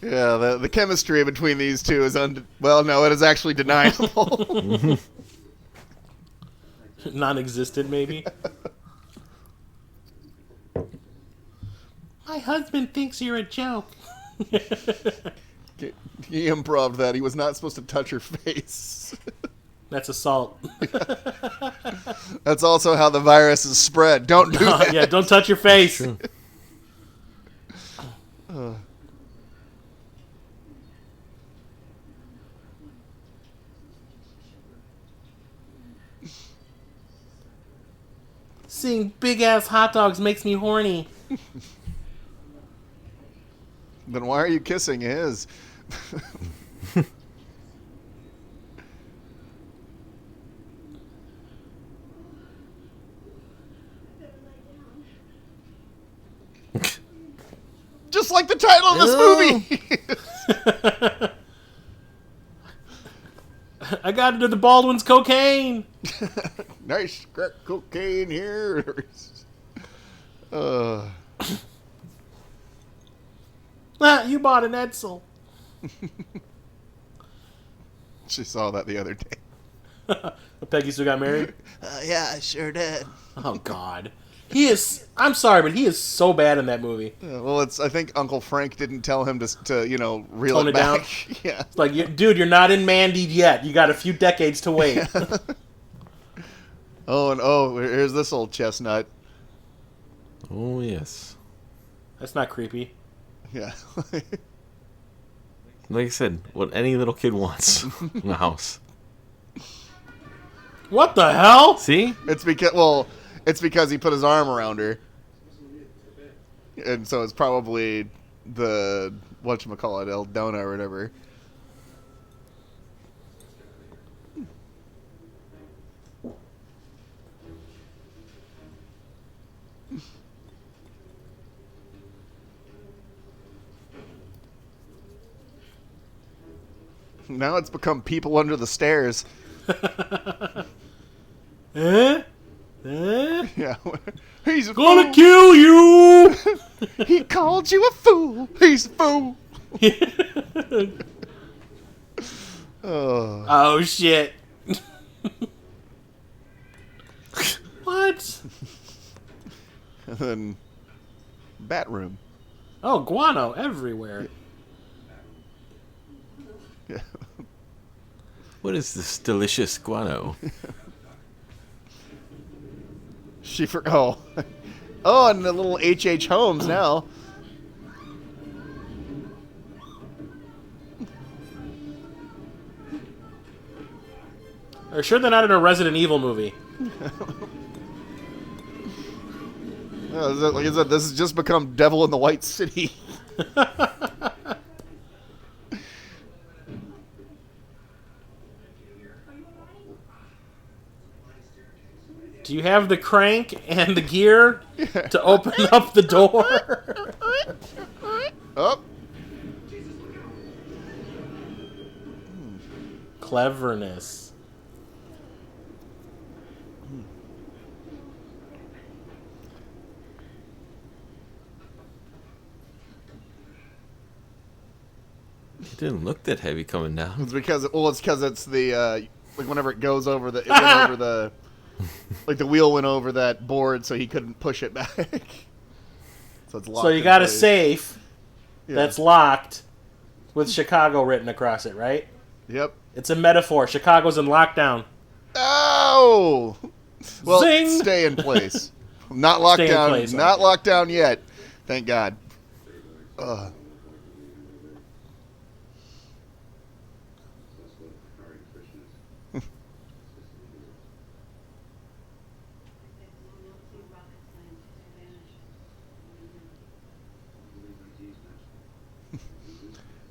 Yeah, the chemistry between these two is well, no, it is actually deniable. Non-existent, maybe. My husband thinks you're a joke. He improv'd that. He was not supposed to touch her face. That's assault. That's also how the virus is spread. Don't do that. Yeah, don't touch your face. Seeing big ass hot dogs makes me horny. Then why are you kissing his? Just like the title of this movie. I got into the Baldwin's cocaine. Nice crack cocaine here. You bought an Edsel. She saw that the other day. Peggy still got married? Yeah, I sure did. Oh, God. He is... I'm sorry, but he is so bad in that movie. Well, it's. I think Uncle Frank didn't tell him to reel Tone it it down? back. Yeah. It's like, dude, you're not in Mandied yet. You got a few decades to wait. Here's this old chestnut. Oh, yes. That's not creepy. Yeah. Like I said, what any little kid wants in the house. What the hell? See? It's because he put his arm around her, and so it's probably the whatchamacallit, Eldona or whatever. Now it's become people under the stairs. Eh? Yeah. He's a Gonna fool. kill you! He called you a fool. He's a fool. Oh. Oh, shit. What? And then bat room. Oh, guano everywhere. Yeah. What is this delicious guano? Oh, and the little H.H. Holmes now. Are you sure they're not in a Resident Evil movie? Like I said, this has just become Devil in the White City. Do you have the crank and the gear to open up the door? Oh. Cleverness. It didn't look that heavy coming down. It's because it's the like whenever it goes over it went over the like the wheel went over that board, so he couldn't push it back. So it's locked. So you in got a place. safe Yeah. that's locked with Chicago written across it, right? Yep. It's a metaphor. Chicago's in lockdown. Oh. Well, Zing! stay in place. Not locked Stay in down. place, Not okay. locked down yet. Thank God. Ugh.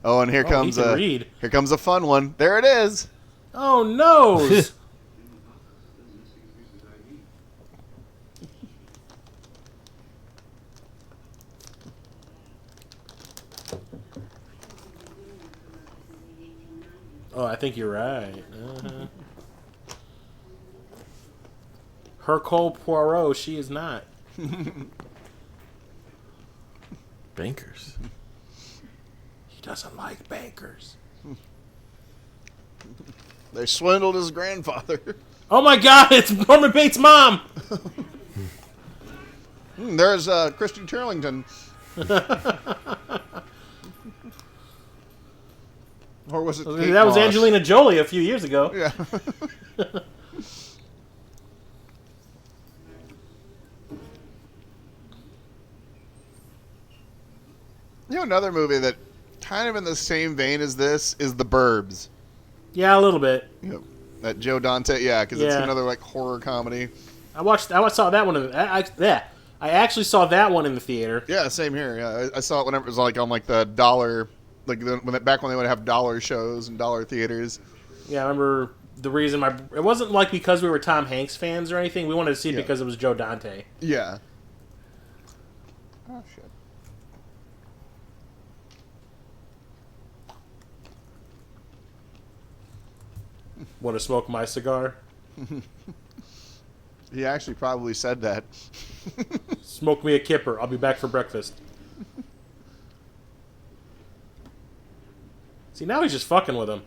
Oh, and here Oh, comes he can a read. here comes a fun one. There it is. Oh, noes! Oh, I think you're right. Uh-huh. Hercule Poirot, she is not. Bankers. He doesn't like bankers. They swindled his grandfather. Oh my God! It's Norman Bates' mom. There's Christy Turlington. Or was it? Kate That was Moss? Angelina Jolie a few years ago. Yeah. You know, another movie that kind of in the same vein as this is The Burbs. Yeah, a little bit. You know, that Joe Dante, yeah, because it's Yeah. another like horror comedy. I saw that one. I actually saw that one in the theater. Yeah, same here. Yeah, I saw it whenever it was like on like the dollar, like back when they would have dollar shows and dollar theaters. Yeah, I remember the reason it wasn't like because we were Tom Hanks fans or anything. We wanted to see it Yeah. because it was Joe Dante. Yeah. Oh shit. Want to smoke my cigar? He actually probably said that. Smoke me a kipper. I'll be back for breakfast. See, now he's just fucking with him.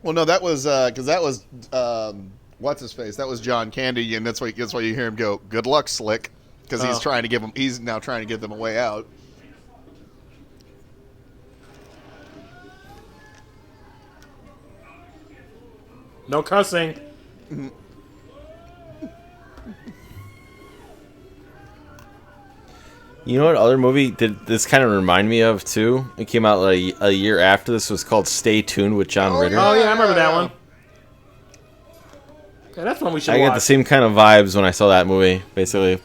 Well, no, that was because that was what's his face? That was John Candy, and that's why you hear him go, "Good luck, Slick," because he's now trying to give them a way out. No cussing. You know what other movie did this kind of remind me of too? It came out like a year after this. Was called Stay Tuned with John Ritter. Oh yeah, I remember that one. Okay, that's one we should I watch. got the same kind of vibes when I saw that movie. Basically,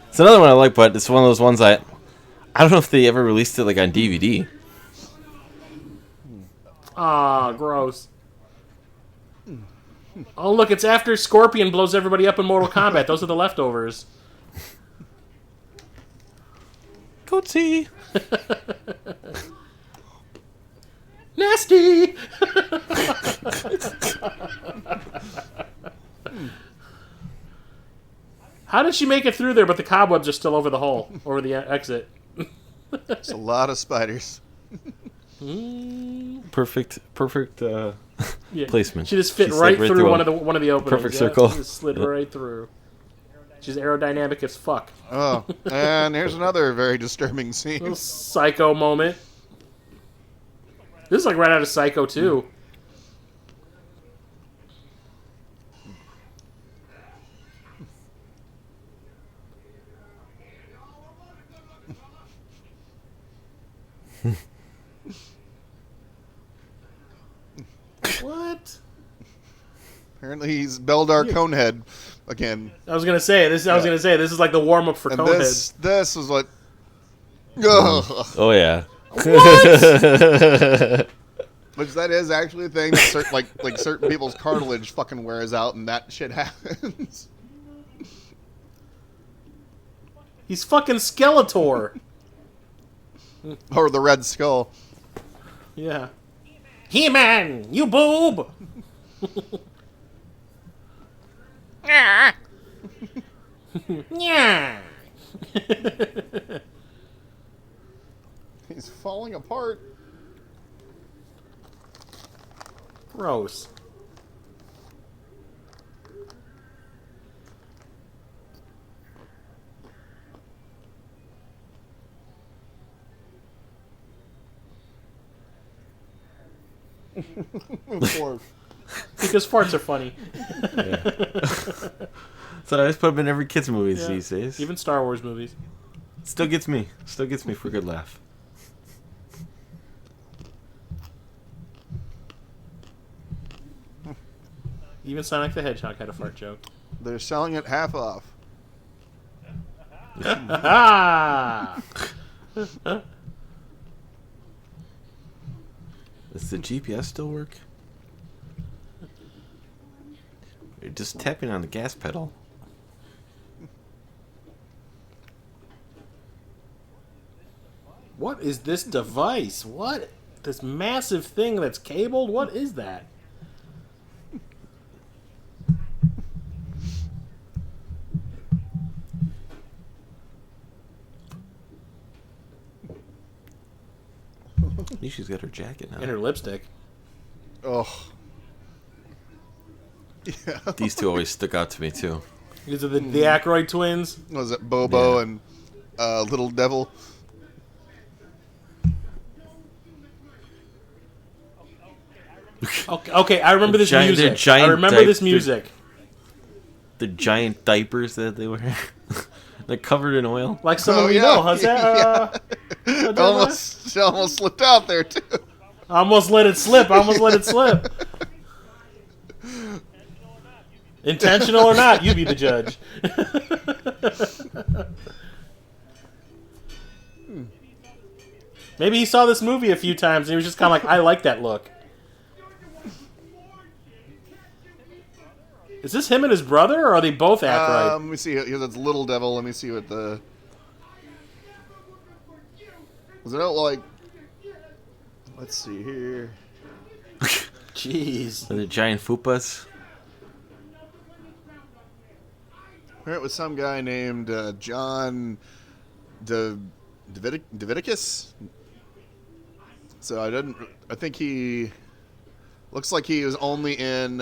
it's another one I like, but it's one of those ones I don't know if they ever released it like on DVD. Ah, gross. Oh look, it's after Scorpion blows everybody up in Mortal Kombat. Those are the leftovers. Goatsy. Nasty. How did she make it through there? But the cobwebs are still over the hole, over the exit. It's a lot of spiders. Perfect. Yeah. Placement. She just fit She slid right right through through one them. of the openings. Perfect Yeah, circle. she just slid right through. She's aerodynamic as fuck. Oh, and here's another very disturbing scene. Little Psycho moment. This is like right out of Psycho 2. What? Apparently, he's Beldar Conehead again. I was gonna say this. I was gonna say this is like the warm up for And Conehead. this was what. Ugh. Oh yeah. Which that is actually a thing. That like certain people's cartilage fucking wears out, and that shit happens. He's fucking Skeletor. Or the Red Skull. Yeah. He-Man, you boob. Yeah. He's falling apart. Gross. Poor. Because farts are funny. So I just put them in every kids movies Yeah. these days. Even Star Wars movies. Still gets me for a good laugh. Even Sonic the Hedgehog had a fart joke. They're selling it half off. Ah! Does the GPS still work? You're just tapping on the gas pedal. What is this device? What? This massive thing that's cabled? What is that? At least she's got her jacket now. And her lipstick. Oh. Yeah. These two always stuck out to me too. These are the Aykroyd twins. Was it Bobo Yeah. and Little Devil? Okay, I remember this Giant- they're music. giant I remember this they're- music. The giant diapers that they wear. They're covered in oil. Like someone we know, huh? Zach? Almost slipped out there too. I almost let it slip. Intentional or not, you be the judge. Maybe he saw this movie a few times and he was just kind of like, I like that look. Is this him and his brother, or are they both Aykroyd? Let me see. That's Little Devil. Let me see what the... Was it like... Let's see here. Jeez. Are they giant fupas? It was some guy named John Davidicus. So I think he looks like he was only in.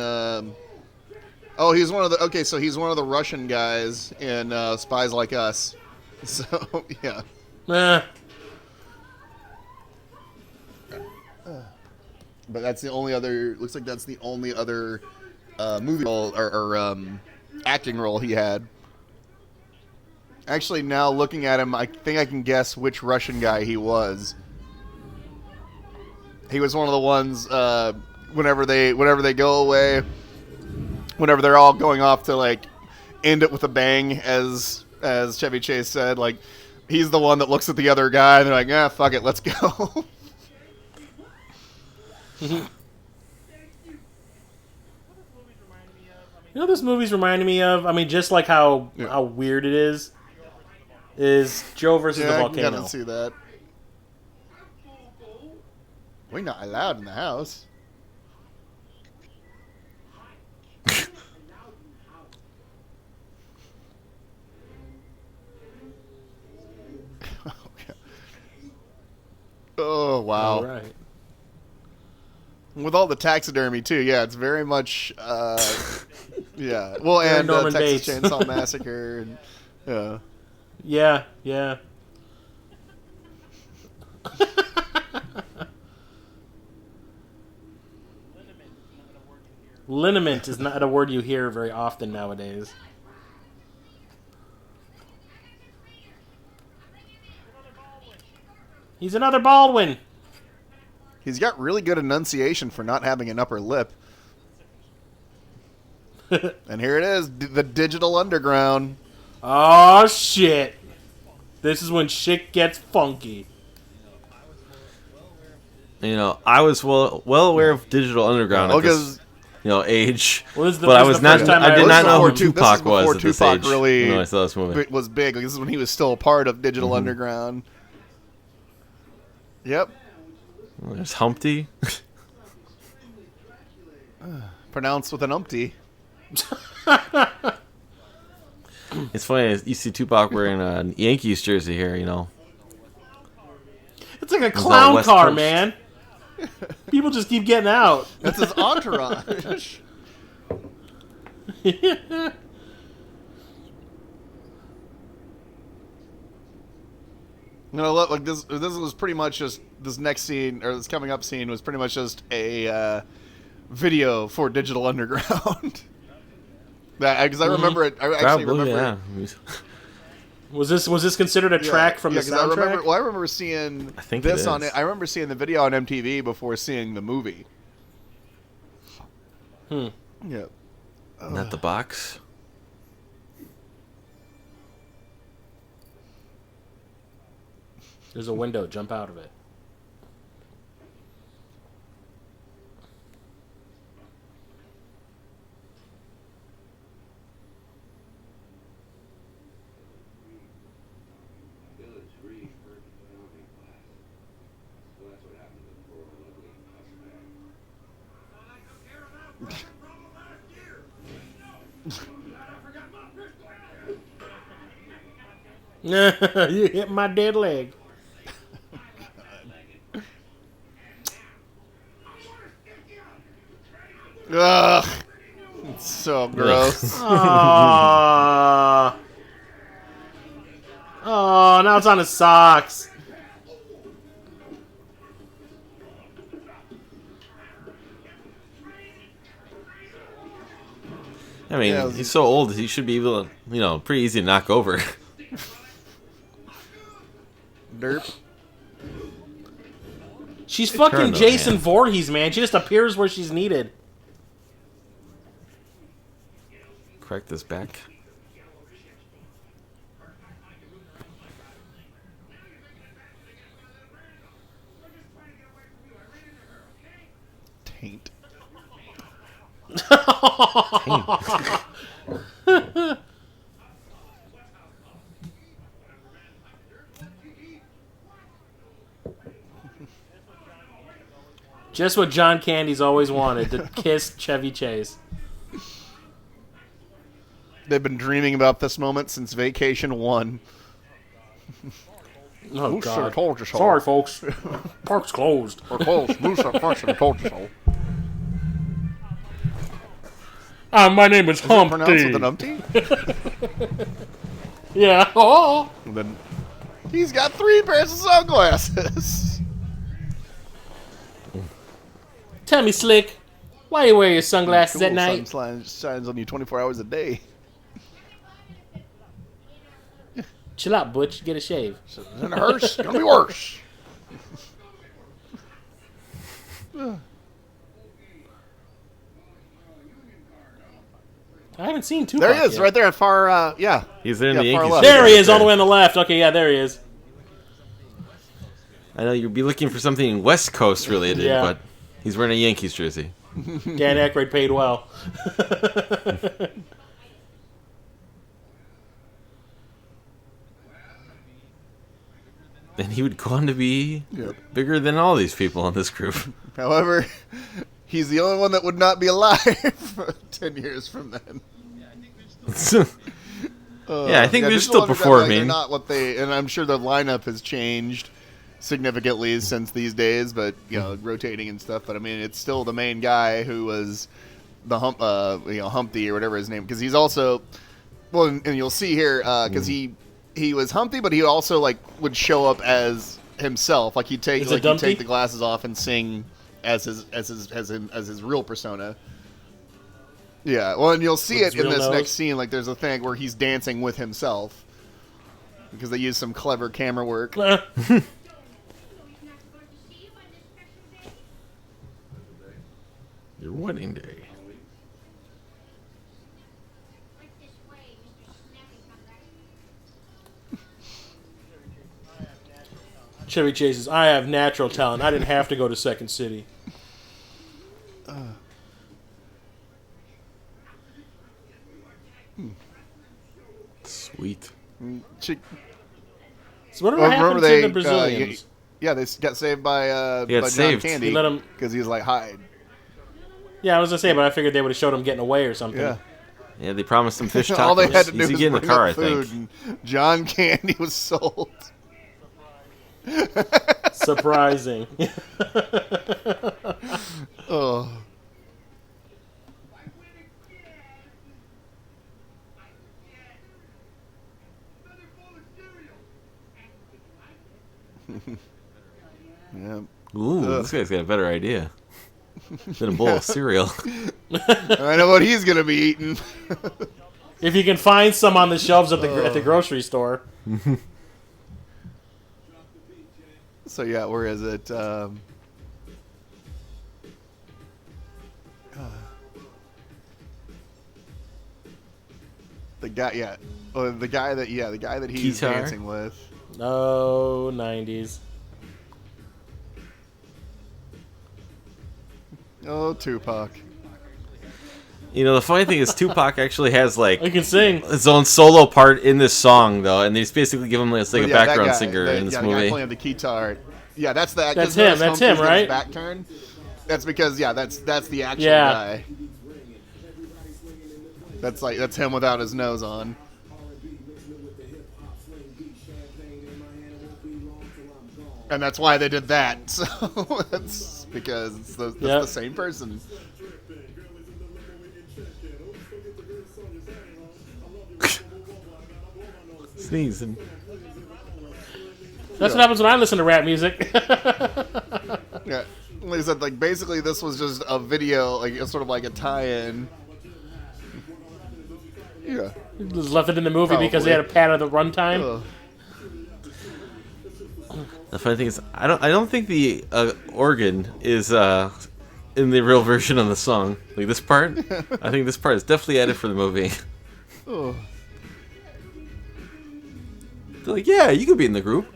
He's one of the. Okay, so he's one of the Russian guys in Spies Like Us. So yeah. But that's the only other. Looks like that's the only other movie role or acting role he had. Actually, now looking at him, I think I can guess which Russian guy he was. He was one of the ones whenever they go away, whenever they're all going off to like end it with a bang, as Chevy Chase said. Like he's the one that looks at the other guy and they're like, fuck it, let's go. You know, this movie's reminding me of. I mean, just like how weird it is Joe versus the volcano. I can see that. We're not allowed in the house. Oh wow! All right. With all the taxidermy too, yeah, it's very much, yeah. Well, and Norman Texas Bates. Chainsaw Massacre, and Yeah. Liniment is not a word you hear very often nowadays. He's another Baldwin. he's got really good enunciation for not having an upper lip. And here it is, the Digital Underground. Oh shit! This is when shit gets funky. You know, I was well aware of Digital Underground at this, age, Well, this is the- but I this is was the not. first time I did not know who This is Tupac was before at this Tupac age really when I saw this movie. was big. Like, this is when he was still a part of Digital Underground. Yep. There's Humpty. Pronounced with an umpty. It's funny, you see Tupac wearing a Yankees jersey here, It's like a all clown West car, Coast. man. People just keep getting out. That's his entourage. No, look, like this was pretty much just this next scene, or this coming up scene was pretty much just a video for Digital Underground. Because I remember it. I actually remember. Yeah. Was this considered a track from the 'cause soundtrack? I remember seeing I think this it on is. it. I remember seeing the video on MTV before seeing the movie. Yeah. Not the box. There's a window. Jump out of it. Village Reeve heard the accounting class. So that's what happened to the poor old ugly mustache. You hit my dead leg. Ugh. It's so gross. Aww. Oh, now it's on his socks. I mean, Yeah, he's so old. He should be able to, pretty easy to knock over. Derp. She's fucking Turn, though, Jason man. Voorhees, man. She just appears where she's needed. Correct this back. Taint. Just what John Candy's always wanted, to kiss Chevy Chase. They've been dreaming about this moment since Vacation 1. Oh, Moose God. should have told you so. Sorry, folks. Park's closed. We're close. Moose should have told you so. My name is Humpty. Pronounced with an umpty? Yeah. Oh. And then he's got 3 pairs of sunglasses. Tell me, Slick, why you wear your sunglasses at night? Sun shines on you 24 hours a day. Chill out, Butch. Get a shave. In a hearse, it's gonna be worse. I haven't seen Tupac There he is, yet. right there at far, yeah. He's there in Yeah, the far Yankees. left. There he right is, all the way on the left. Okay, yeah, there he is. I know you'd be looking for something West Coast related, Yeah. but he's wearing a Yankees jersey. Dan Aykroyd paid well. And he would go on to be Yep. bigger than all these people in this group. However, he's the only one that would not be alive 10 years from then. Yeah, I think they're just still understand, like, they're performing. not what they, and I'm sure the lineup has changed significantly since these days, but you know, rotating and stuff. But I mean, it's still the main guy who was the Humpty or whatever his name, because he's also, well, and you'll see here because he was Humpty, but he also like would show up as himself, like he'd take Is it he'd Dumpty? take the glasses off and sing as his real persona. Yeah, well, and you'll see With it his in real this nose? next scene. Like, there's a thing where he's dancing with himself because they use some clever camera work. So he's not going to see you on this special day? Your wedding day. Right this way, Mr. Snappy Comeback. Chevy Chase says, I have natural talent. I didn't have to go to Second City. Sweet. Chi- So whatever Well, happened remember to they, the Brazilians? yeah, they got saved by He got John saved. Candy He let 'em- because he was like, hide. Yeah, I was going to say, but I figured they would have showed him getting away or something. Yeah. Yeah, they promised him fish tacos. All they had to do Easy was get in the bring car, up I food, think. and John Candy was sold. Surprising. Oh. Yeah. Ooh, Ugh. this guy's got a better idea than a bowl of cereal. I know what he's gonna be eating. If you can find some on the shelves at the grocery store. So yeah, where is it? The guy, yeah, the guy that he's Guitar? dancing with. Oh, 90s. Oh, Tupac. You know, the funny thing is Tupac actually has, like, You can sing. his own solo part in this song, though, and they just basically give him like, But a yeah, that background guy, singer the, in this yeah, the guy movie. playing the guitar. Yeah, that's the. That's 'cause him, notice that's Humpty's him, got his right? Back turn. That's because that's the actual Yeah. guy. That's him without his nose on. And that's why they did that. So that's because it's the same person. Sneezing. That's what happens when I listen to rap music. Yeah, like I said, like basically this was just a video, like sort of like a tie-in. Yeah. Just left it in the movie because they had a pad of the runtime. Ugh. The funny thing is, I don't think the organ is in the real version of the song. Like this part, I think this part is definitely added for the movie. Ugh. They're like, yeah, you could be in the group.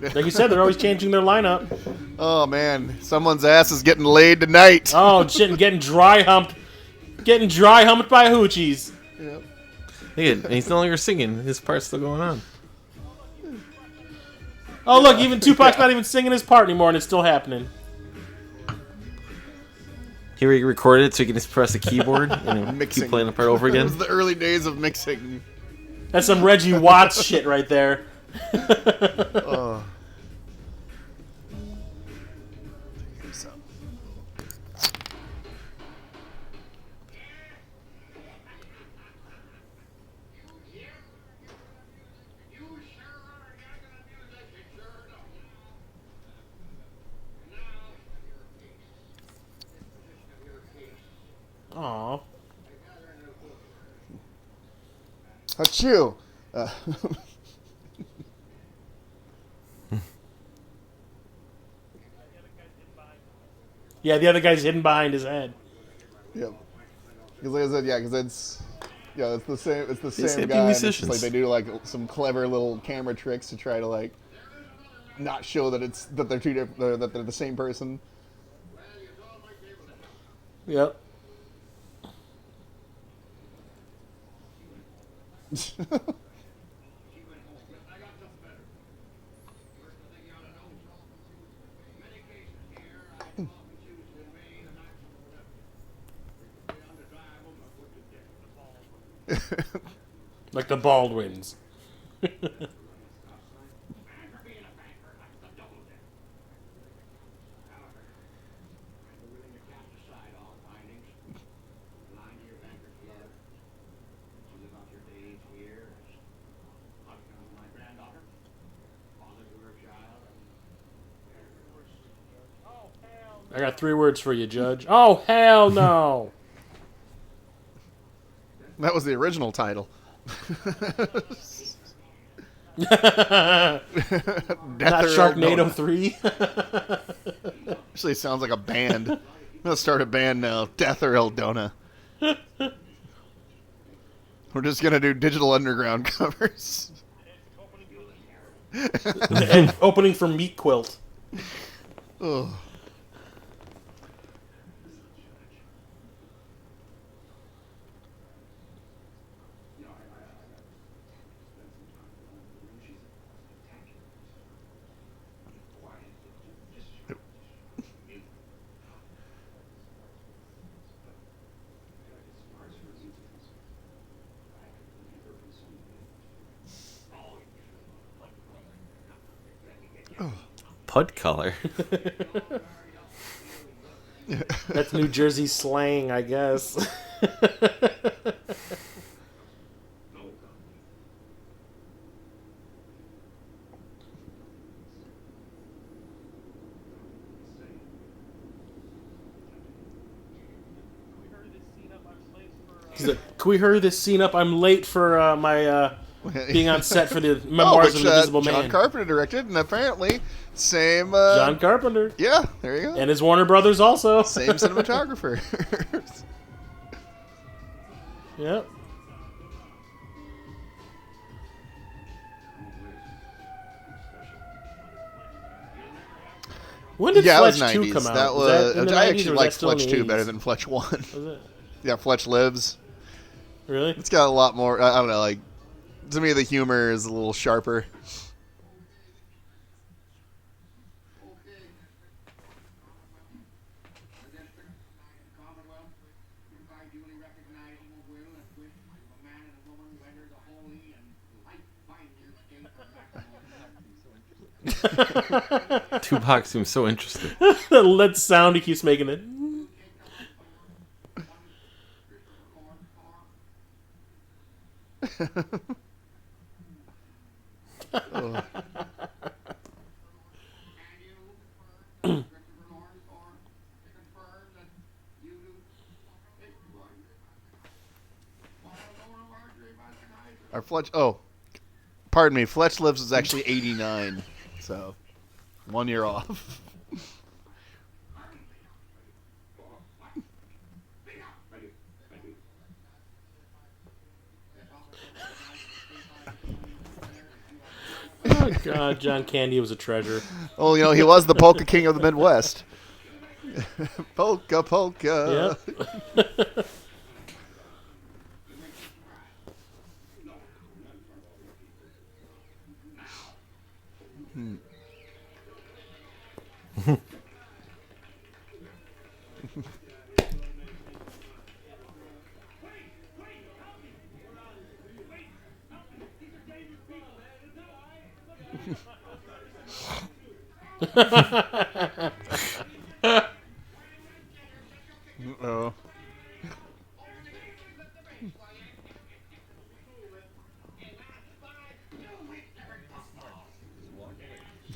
Like you said, they're always changing their lineup. Oh man, someone's ass is getting laid tonight. Oh shit, and getting dry humped by hoochies. Yep. And he's no longer singing; his part's still going on. Oh look, even Tupac's not even singing his part anymore, and it's still happening. Here he recorded it so he can just press the keyboard and Mixing. keep playing the part over It again. was the early days of mixing. That's some Reggie Watts shit right there. Oh. So. Aw. Achoo! Yeah, the other guy's hidden behind his head. Yep. Because like I said, yeah, because it's the same. It's the These same hippie guy. And it's just, musicians. like they do like some clever little camera tricks to try to like not show that that they're two different, that they're the same person. Yep. Like the Baldwins. I got 3 words for you, Judge. Oh, hell no! That was the original title. Not Death or Sharknado Eldona. 3? Actually, it sounds like a band. I'm gonna start a band now. Death or Eldona. We're just gonna do Digital Underground covers. And opening for Meat Quilt. Ugh. Pud color. That's New Jersey slang, I guess. Can we hurry this scene up? I'm late for my being on set for the Memoirs of which, an Invisible John Man. Carpenter directed, and apparently same. John Carpenter. Yeah, there you go. And his Warner Brothers also. Same cinematographer. Yep. When did Yeah, it was Fletch 2 '90s. come out? That Was was. in the I 90s, actually or was like that still in Fletch the 2 better 80s? than Fletch 1. Was it? Yeah, Fletch Lives. Really? It's got a lot more. I don't know. Like to me, the humor is a little sharper. Tupac seems so interested. The lead sound he keeps making it. Ugh. Fletch. Oh, pardon me. Fletch Lives is actually 89, so 1 year off. Oh God, John Candy was a treasure. Well, he was the polka king of the Midwest. Polka, polka. Yep. Oh.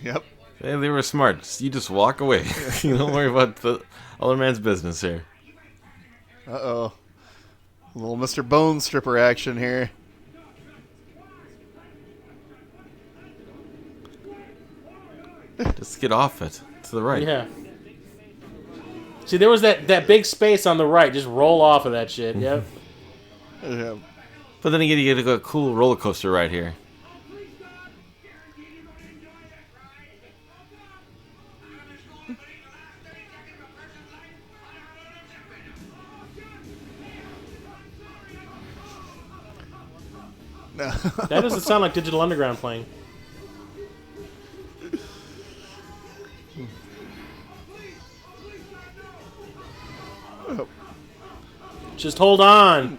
Yep. Hey, they were smart. You just walk away. You don't worry about the other man's business here. Uh-oh. A little Mr. Bone Stripper action here. Just get off it. To the right. Yeah. See, there was that big space on the right. Just roll off of that shit. Yep. Yeah. But then again, you get a cool roller coaster right here. No. That doesn't sound like Digital Underground playing. Just hold on.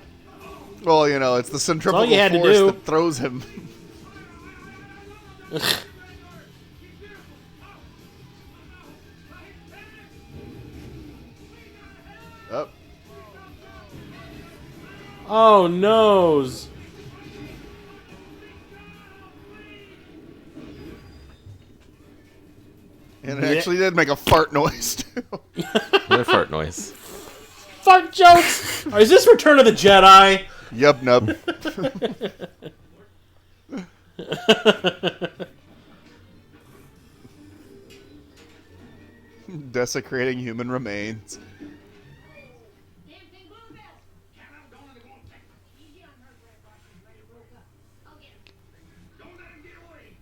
Well, it's the centrifugal you had to force do. that throws him. Up. Oh, noes. And it actually did make a fart noise, too. Another fart noise. Fart jokes. Is this Return of the Jedi? Yub nub. Desecrating human remains. Damn thing blew the bell. I'm going to the wrong place. Easy on her, Grandpa. She's ready broke up. I'll get him. Don't let him get away.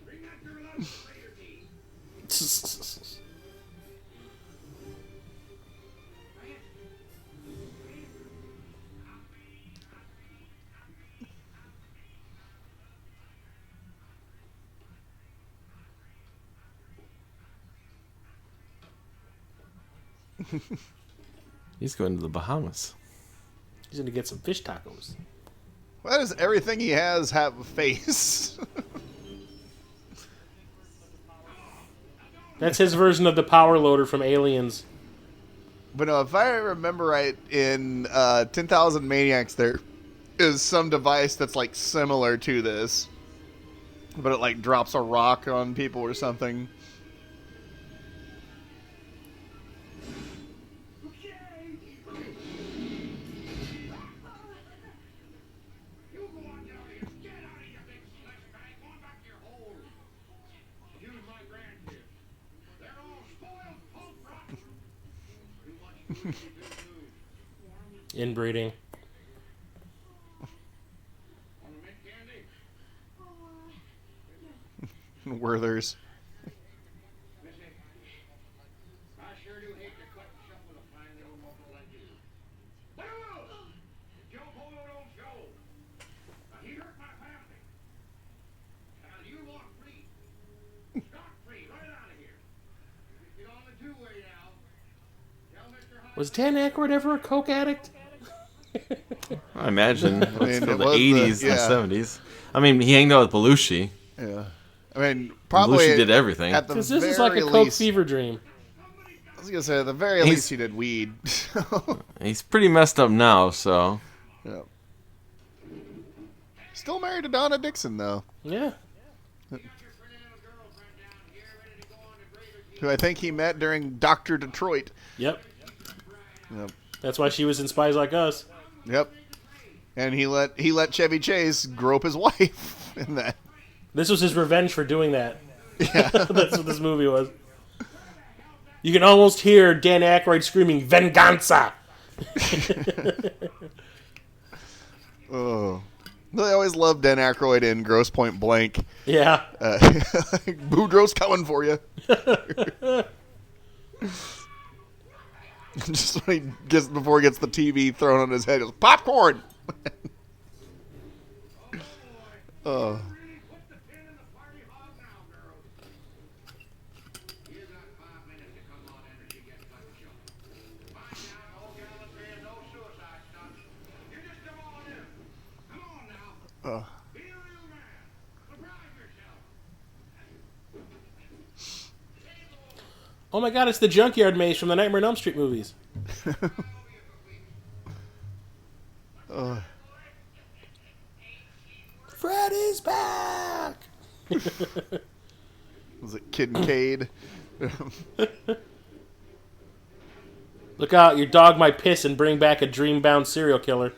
Bring that girl out of the Raider team. He's going to the Bahamas. He's gonna get some fish tacos. Why does everything he has have a face? That's his version of the power loader from Aliens. But no, if I remember right, in 10,000 Maniacs, there is some device that's like similar to this, but it like drops a rock on people or something. You go on down here. Get out of here, big selection bag. Go on back to your hole. Use my grandkids. They're all spoiled, pulp rotten. You watch the movie, big news. Inbreeding. Want to make candy? Werthers. Missy, I sure do hate to cut and shut with a fine little monkey like you. Boo! Joe Polo don't show. Now, he hurt my family. Now, you walk free. Scot free, right out of here. Get on the two-way now. Tell Mr. Hyde. Was Dan Aykroyd ever a coke addict? I imagine. It's mean, from it the was 80s yeah. and 70s. I mean, he hanged out with Belushi. Yeah. I mean, probably Belushi did everything. At the Because this very is like a coke least, fever dream. I was gonna say, at the very He's- least, he did weed. He's pretty messed up now, so. Yeah. Still married to Donna Dixon, though, Yeah. who I think he met during Dr. Detroit. Yep. Yep. That's why she was in Spies Like Us. Yep. And he let Chevy Chase grope his wife in that. This was his revenge for doing that. Yeah. That's what this movie was. You can almost hear Dan Aykroyd screaming, Venganza! Oh. I always loved Dan Aykroyd in Grosse Point Blank. Yeah. Boudreaux's coming for you. Just when before he gets the TV thrown on his head, he goes, popcorn! Oh. Put the pin in the party hog now, girls. You got 5 minutes to come on in or you get cut short. Mind now, no gallantry and no suicide stunts. You just come on in. Come on now. Be a real man. Surprise yourself. Oh my god, it's the Junkyard Maze from the Nightmare on Elm Street movies. Freddy's back! Was it Kid and Cade? Look out, your dog might piss and bring back a dream-bound serial killer.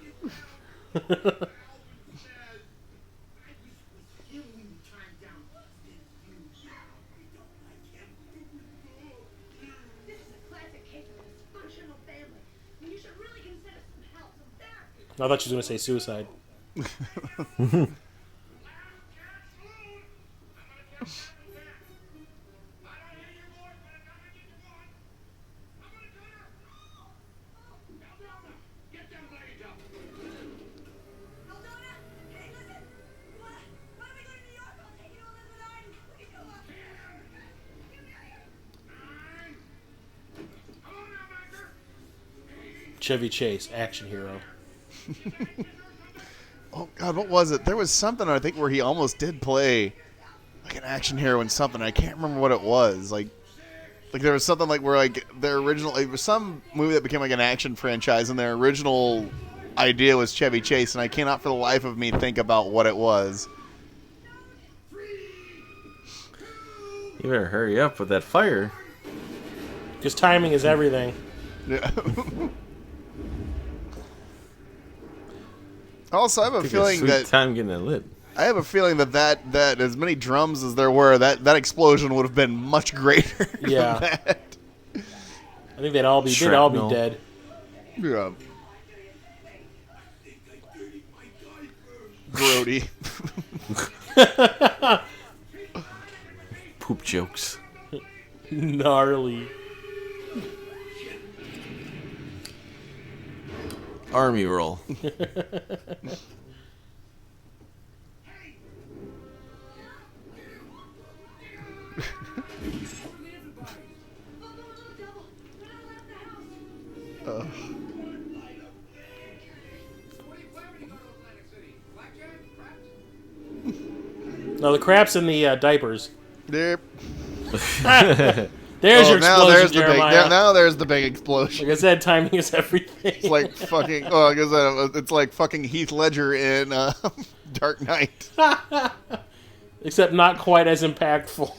This is a classic case of a dysfunctional family. You should really consider some help, some therapy. I thought she was going to say suicide. Get them blades up. Aldona, hey, listen. When are we going to New York? I'll take you to Elizabeth Arden. We can go up. Come on now, Master. Chevy Chase, action hero. Oh God, what was it? There was something I think where he almost did play like an action hero in something. I can't remember what it was. Like there was something like where like their original, it was some movie that became like an action franchise, and their original idea was Chevy Chase, and I cannot for the life of me think about what it was. You better hurry up with that fire. Because timing is everything. Yeah. Also, I have a Take a feeling sweet that time getting it lit. that as many drums as there were, that explosion would have been much greater. Yeah. Than that. I think they'd all be Shrapnel. dead. Yeah. Grody. Poop jokes. Gnarly. Army roll. What do you play when you go to Atlantic City? Blackjack? Craps? No, the crap's in the diapers. Yep. There's your now explosion, there's the Jeremiah. now there's the big explosion. Like I said, timing is everything. It's like fucking. Oh, I guess it's like fucking Heath Ledger in Dark Knight. Except not quite as impactful.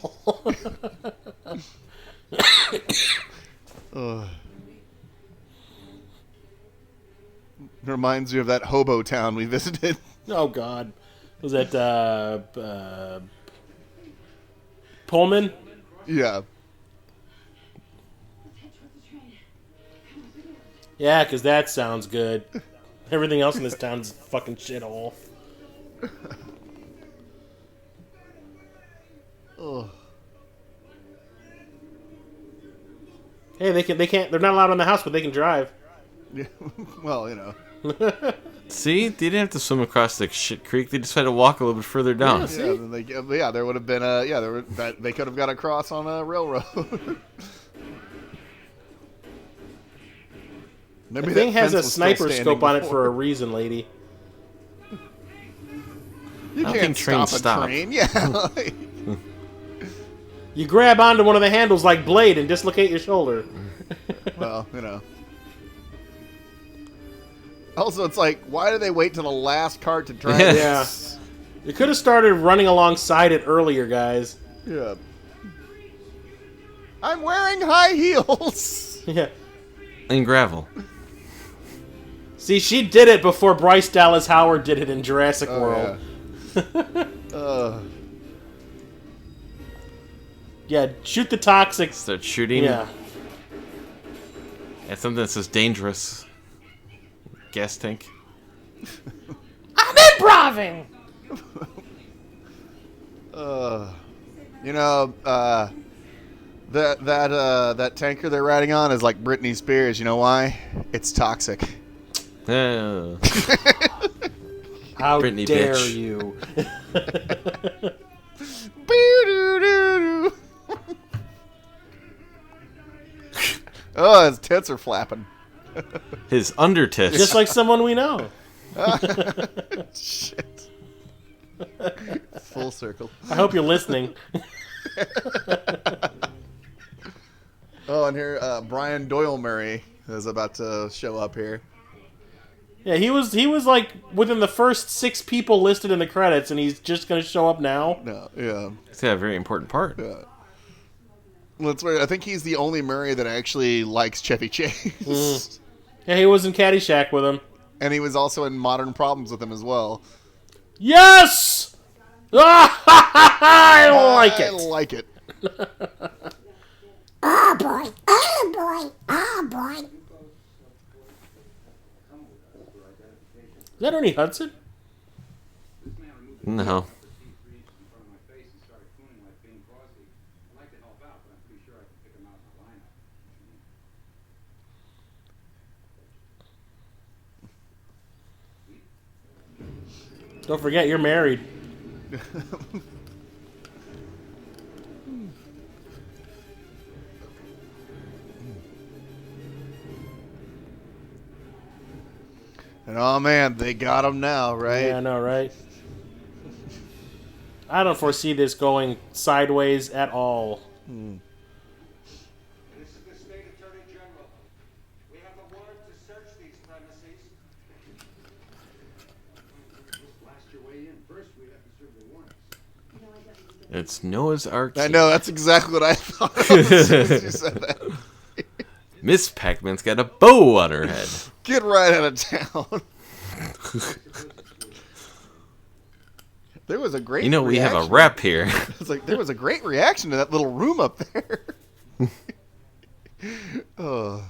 Reminds you of that hobo town we visited. Oh God, was that Pullman? Yeah. Yeah, because that sounds good. Everything else in this town's a fucking shithole. Oh. Hey, they can't. They're not allowed in the house, but they can drive. Yeah. Well, you know. See, they didn't have to swim across the shit creek. They just had to walk a little bit further down. See? Yeah, then there would have been they could have got across on a railroad. Maybe The thing that has a fence was still sniper standing scope on it before. for a reason, lady. You don't can't think trains stop a stop. train. Yeah. like- You grab onto one of the handles like Blade and dislocate your shoulder. well, you know. Also, it's like, why do they wait till the last cart to drive? Yeah. Yeah. You could have started running alongside it earlier, guys. Yeah. I'm wearing high heels. Yeah. And gravel. See, she did it before Bryce Dallas Howard did it in Jurassic World. Yeah, shoot the toxic. Start shooting. Yeah. At something that says dangerous. Gas tank. I'm improving! You know, that tanker they're riding on is like Britney Spears. You know why? It's toxic. Uh, How Britney, dare bitch. you? Boo-doo-doo-doo. Oh, his tits are flapping. his under tits. Just like someone we know. Shit. Full circle. I hope you're listening. Oh, and here, Brian Doyle Murray is about to show up here. Yeah, he was like within the first 6 people listed in the credits, and he's just going to show up now. No, yeah. He's got a very important part. Yeah. Well, it's weird. I think he's the only Murray that actually likes Chevy Chase. Yeah, he was in Caddyshack with him. And he was also in Modern Problems with him as well. Yes! I like I it. like it. Oh boy, oh boy, oh boy. Is that Ernie Hudson? No. Don't forget, you're married. And oh man, they got him now, right? Yeah, I know, right? I don't foresee this going sideways at all. This is the State Attorney General. We have a warrant to search these premises. Blast your way in. First, we have to serve the warrants. It's Noah's Ark. I know, that's exactly what I thought as soon as you said that. Miss Pac-Man's got a bow on her head. Get right out of town. There was a great You know, we have a reaction. rep here. It's like there was a great reaction to that little room up there. Oh.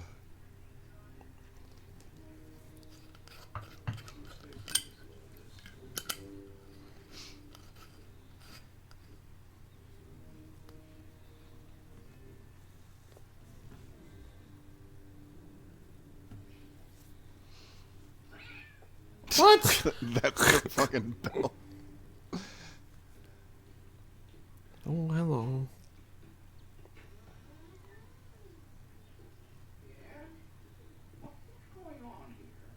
What? That's the fucking bell. Oh, hello. What's going on here?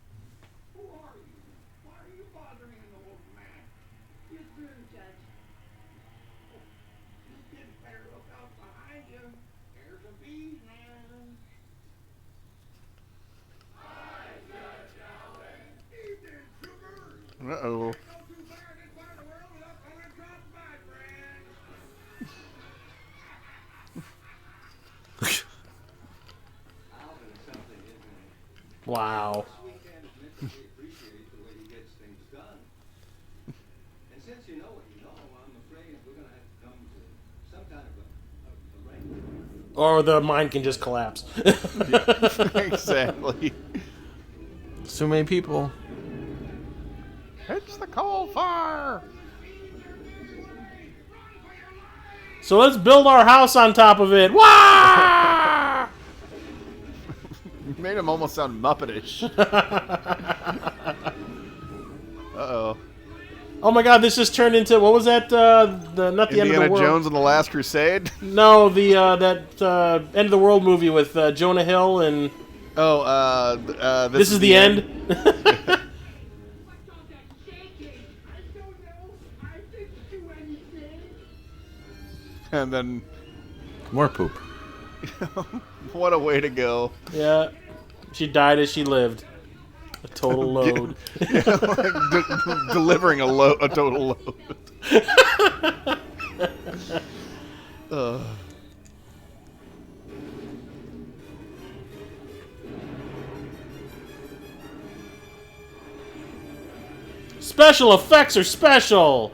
Who are you? Why are you bothering an old man? You're through, Judge. You kids better look out behind you. There's a bee, man. Hi, Judge Allen. Evening, sugar. Uh-oh. Go too far this part of the world without coming across my friend. Alvin is something, isn't he? Wow. We can't admit that we appreciate the way he gets things done. And since you know what you know, I'm afraid we're going to have to come to some kind of a arrangement. Or the mind can just collapse. Exactly. So many people. It's the coal fire. So let's build our house on top of it. Wah! You made him almost sound Muppetish. Uh-oh. Oh my god, this just turned into, what was that? Not the end of Indiana the world. Jones and the Last Crusade? No, the that end of the world movie with Jonah Hill and Oh, this is the end. What's all that shaking? I don't know. I didn't do anything. And then, More poop. what a way to go. Yeah, she died as she lived. A total load. Like delivering a total load. special effects are special.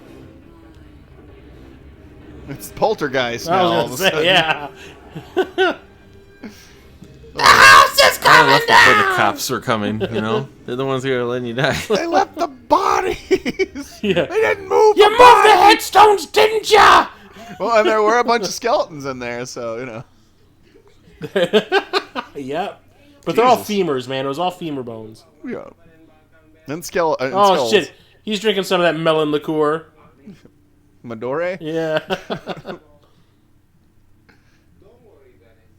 It's Poltergeist I now. was All gonna of a say, sudden. yeah. I left before the cops were coming. You know, they're the ones who are letting you die. They left the bodies. Yeah. They didn't move. You the moved bodies. the headstones, didn't ya? Well, and there were a bunch of skeletons in there, so you know. Yep. But they're all Jesus. femurs, man. It was all femur bones. Yeah. And skeleton. Oh shit! He's drinking some of that melon liqueur. Midori. Yeah. Don't worry, Dennis.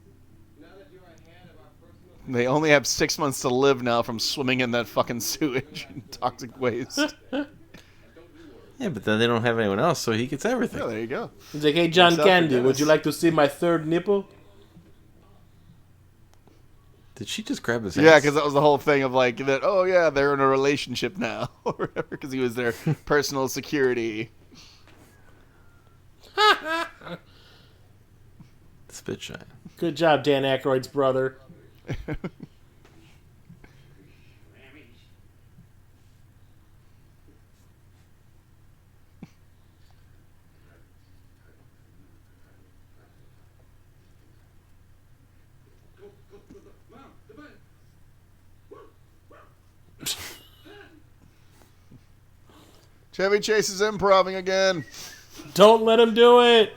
Now that you're ahead of our personal They only have 6 months to live now from swimming in that fucking sewage and toxic waste. Yeah, but then they don't have anyone else, so he gets everything. Oh, there you go. He's like, hey, John Except for Candy, would Dennis. you like to see my third nipple? Did she just grab his Yeah, ass? because that was the whole thing of like that. Oh yeah, they're in a relationship now, or whatever. Because he was their personal security. Spit shine. Good job, Dan Aykroyd's brother. Mom, the button. Chevy Chase is improving again. Don't let him do it.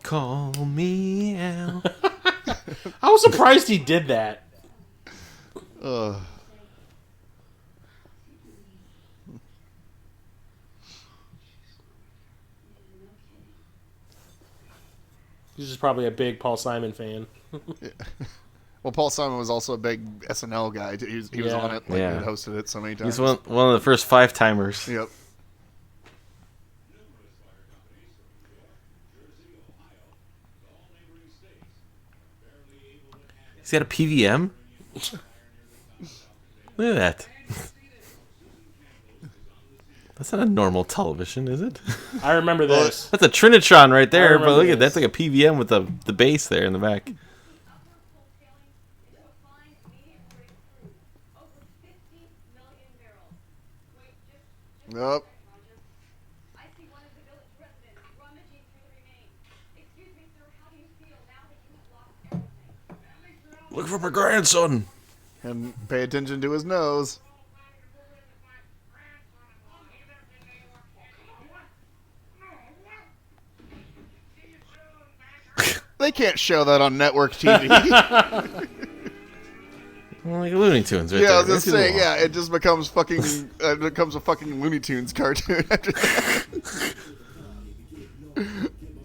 Call me out. I was surprised he did that. Ugh. He's just probably a big Paul Simon fan. Well, Paul Simon was also a big SNL guy. He was Yeah. on it. Like, Yeah. he had hosted it so many times. He's one of the first 5-timers. Yep. He's got a PVM? Look at that. That's not a normal television, is it? I remember this. That's a Trinitron right there, but remember look at this. that's like a PVM with the base there in the back. Yep. I see one of the village residents rummaging through the remains. Excuse me, sir, how do you feel now that you have lost everything? Look for my grandson. And pay attention to his nose. They can't show that on network TV. Well, like Looney Tunes right Yeah, there. I was gonna Right through say, the wall. yeah, it just becomes fucking, it becomes a fucking Looney Tunes cartoon after that.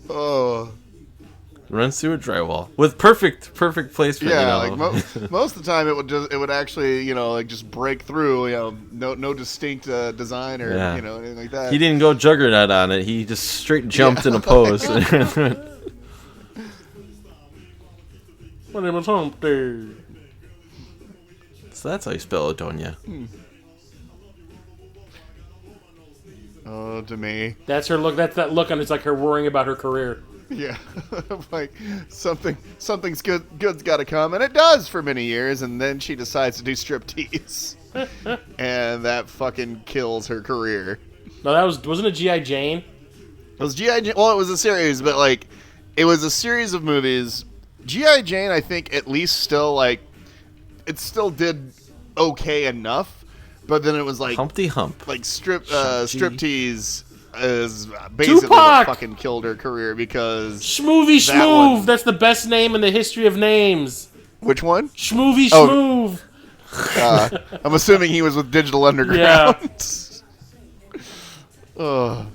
Oh, Runs through a drywall with perfect placement. yeah, you know. like most of the time it would actually, you know, like just break through, you know, no distinct design or, Yeah. you know, anything like that. He didn't go juggernaut on it. He just straight jumped in a pose. My name is Humpty. So that's how you spell Otonia. Oh, to me. That's her look. That's that look on. It's like her worrying about her career. Yeah, like something's good's got to come, and it does for many years, and then she decides to do striptease, and that fucking kills her career. No, that wasn't a G.I. Jane. It was G.I. Jane. Well, it was a series, but like it was a series of movies. G.I. Jane, I think, at least still like it still did okay enough, but then it was like Humpty Hump. like Shang-Chi. striptease is basically Tupac! what fucking killed her career because Schmoovy That one. Schmoove. That's the best name in the history of names. which one? Schmoovy Oh. Schmoove. I'm assuming he was with Digital Underground. Yeah. Ugh.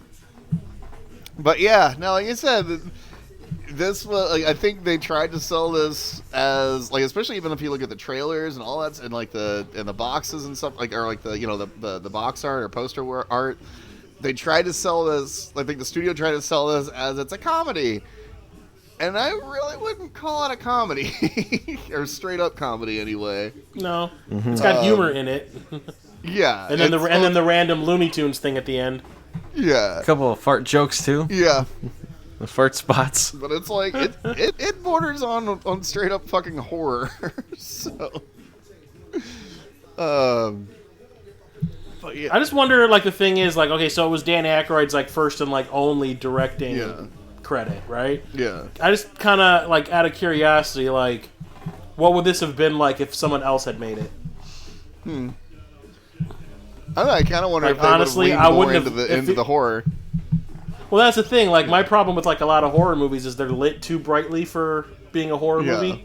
But yeah, no, like I said, this was. Like, I think they tried to sell this as like, especially even if you look at the trailers and all that, and like the boxes and stuff, like or like the the box art or poster art. They tried to sell this. I think the studio tried to sell this as it's a comedy. And I really wouldn't call it a comedy, or straight up comedy anyway. No, it's got humor in it. Yeah, And then it's- the random Looney Tunes thing at the end. yeah, A couple of fart jokes too. yeah. The fart spots. But it's like it borders on straight up fucking horror. So, yeah. I just wonder, like, the thing is, like, okay, so it was Dan Aykroyd's, like, first and, like, only directing Yeah. credit, right? Yeah. I just kind of, like, out of curiosity, like, what would this have been like if someone else had made it? I don't know, I kind of wonder Like, if they honestly, would I have leaned more wouldn't into have- the if into it- the horror. Well, that's the thing. Like, my problem with, like, a lot of horror movies is they're lit too brightly for being a horror Yeah. movie.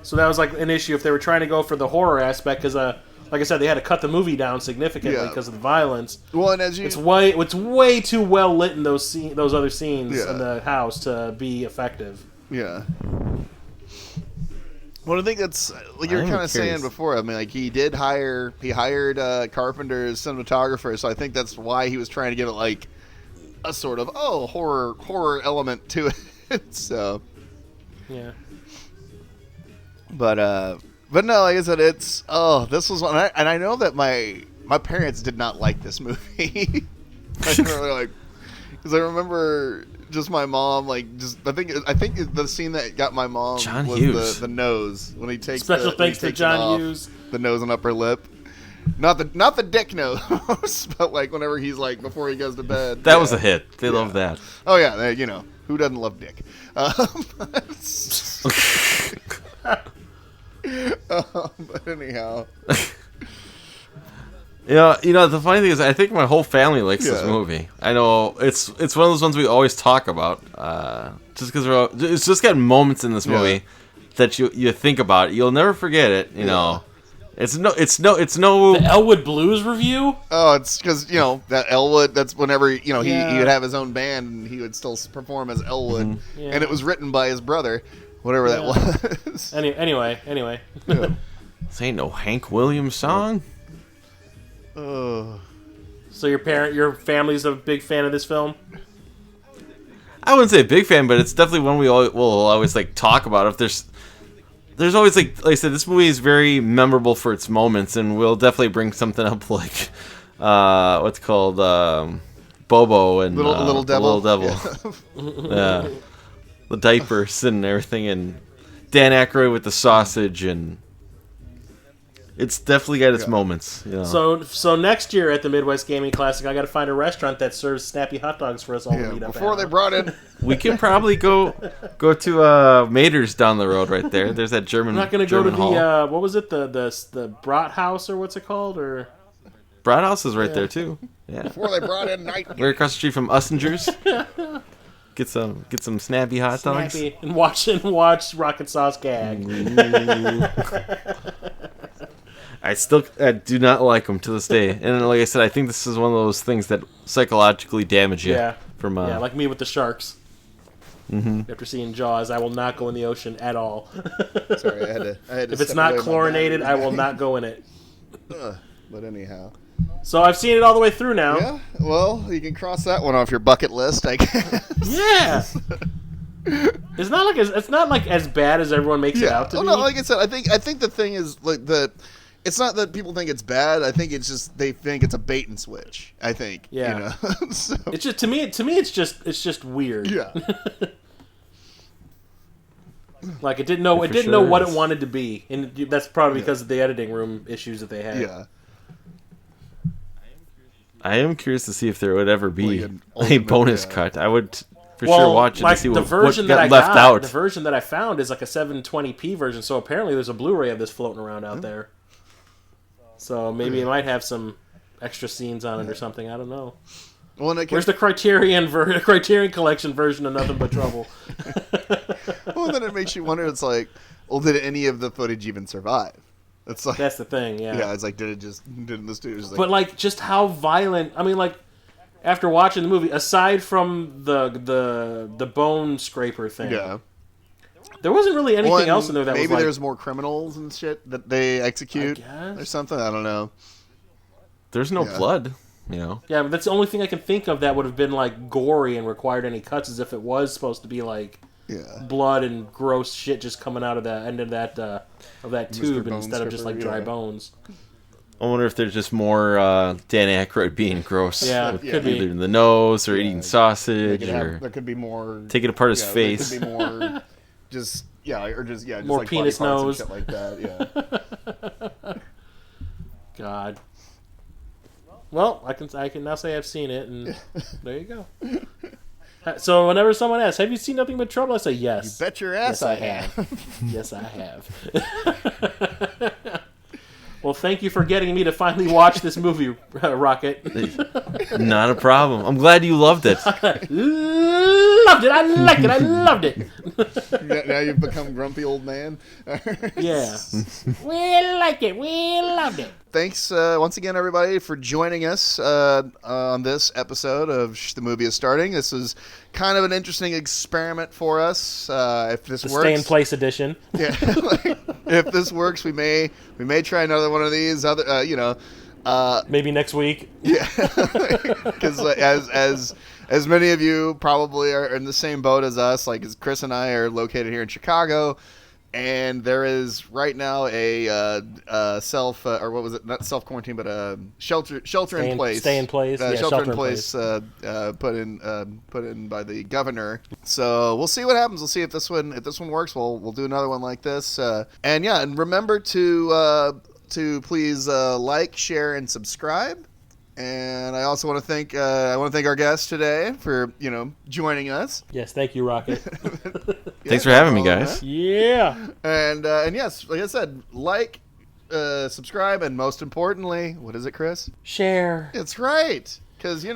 So that was, like, an issue if they were trying to go for the horror aspect, because, like I said, they had to cut the movie down significantly Yeah. because of the violence. Well, and as you It's way too well lit in those other scenes Yeah. in the house to be effective. yeah. Well, I think that's like you were I'm kind of saying curious. before. I mean, like he hired Carpenter as cinematographer, so I think that's why he was trying to give it like a sort of horror element to it. So, Yeah. but no, like I said, it's this was one, and I know that my parents did not like this movie. I really like because I remember just my mom I think the scene that got my mom John was Hughes. the nose when he takes Special when he thanks to takes it John off, Hughes. the nose and upper lip. Not the dick nose, but like whenever he's like before he goes to bed. That Yeah. was a hit. They love that. Oh yeah, you know who doesn't love dick? But anyhow, You know, the funny thing is, I think my whole family likes this Yeah. movie. I know it's one of those ones we always talk about, just because it's just got moments in this Yeah. movie that you think about. You'll never forget it. You know, it's no. The Elwood Blues review? oh, it's because that Elwood. That's whenever he Yeah. would have his own band and he would still perform as Elwood, Mm-hmm. Yeah. and it was written by his brother, whatever that was. Anyway. This ain't no Hank Williams song. Ugh. So your family's a big fan of this film? I wouldn't say a big fan, but it's definitely one will always like talk about. If there's always like I said, this movie is very memorable for its moments, and we'll definitely bring something up like what's called Bobo and Little Devil. The Little Devil. Yeah. The diapers and everything, and Dan Aykroyd with the sausage, and it's definitely got its moments. You know. So next year at the Midwest Gaming Classic, I got to find a restaurant that serves snappy hot dogs for us all to Yeah, meet up before at. they brought in. We can probably go to Mater's down the road right there. There's that German. I'm not going to go to German hall. the what was it, the Brat House, or what's it called, or Broad House is right there too. Yeah, Before they brought in night. we're across the street from Ussinger's. Get some snappy hot dogs. Snappy and watch Rocket Sauce gag. I still do not like them to this day, and like I said, I think this is one of those things that psychologically damage you. Yeah. From Yeah, like me with the sharks. Mhm. After seeing Jaws, I will not go in the ocean at all. Sorry, I had to. If it's not chlorinated, I will not go in it. But anyhow. So I've seen it all the way through now. Yeah, well, you can cross that one off your bucket list, I guess. Yeah. It's not like as bad as everyone makes it out to be. No, like I said, I think the thing is like that. It's not that people think it's bad. I think it's just they think it's a bait and switch. I think. Yeah. So, It's just to me it's just weird. yeah. Like it didn't know It for know sure what is. it wanted to be, and that's probably because of the editing room issues that they had. Yeah. I am curious to see if there would ever be Like an a ultimate, bonus yeah. cut. I would for Well, sure watch it like to see the what version got that I left got, out. the version that I found is like a 720p version. So apparently there's a Blu-ray of this floating around out there. So maybe it might have some extra scenes on it or something. I don't know. Well, and it can, Where's the Criterion Collection version of Nothing But Trouble? well, then it makes you wonder. It's like, well, did any of the footage even survive? It's like, That's the thing. Yeah. yeah, it's like, didn't the studios like, But like, just how violent. I mean, like, after watching the movie, aside from the bone scraper thing, yeah. there wasn't really anything Well, and else in there that maybe was like. there's more criminals and shit that they execute I guess. or something. I don't know. There's no Yeah. blood, you know. Yeah, but that's the only thing I can think of that would have been like gory and required any cuts, as if it was supposed to be like Yeah. blood and gross shit just coming out of the end of that tube Bone instead of just like Stripper, dry yeah. bones. I wonder if there's just more Dan Aykroyd being gross. Yeah, with could be. either in the nose or eating They sausage could have, or there could be more. taking apart his yeah, face. There could be more. Just just More like penis body parts nose. and shit like that. Yeah. God. Well, I can now say I've seen it, and there you go. So whenever someone asks, "Have you seen Nothing But Trouble?" I say yes. Bet your ass Yes, I have. Yes, I have. Well, thank you for getting me to finally watch this movie, Rocket. Not a problem. I'm glad you loved it. Loved it. I liked it. I loved it. Now you've become grumpy old man. Yeah. We like it. We loved it. Thanks once again, everybody, for joining us on this episode of The Movie Is Starting. This is kind of an interesting experiment for us. If this works, Stay in place edition. Yeah, if this works, we may try another one of these. Maybe next week. Yeah, because as many of you probably are in the same boat as us, like as Chris and I are located here in Chicago. And there is right now a or what was it? Not self quarantine, but a shelter in place. Stay in place. Yeah, shelter in place. Put in by the governor. So we'll see what happens. We'll see if this one works. We'll do another one like this. And remember to please like, share, and subscribe. And I also want to thank our guest today for joining us. Yes, thank you, Rocket. Thanks for having me, guys. Yeah. And yes, like I said, subscribe, and most importantly, what is it, Chris? Share. It's right, because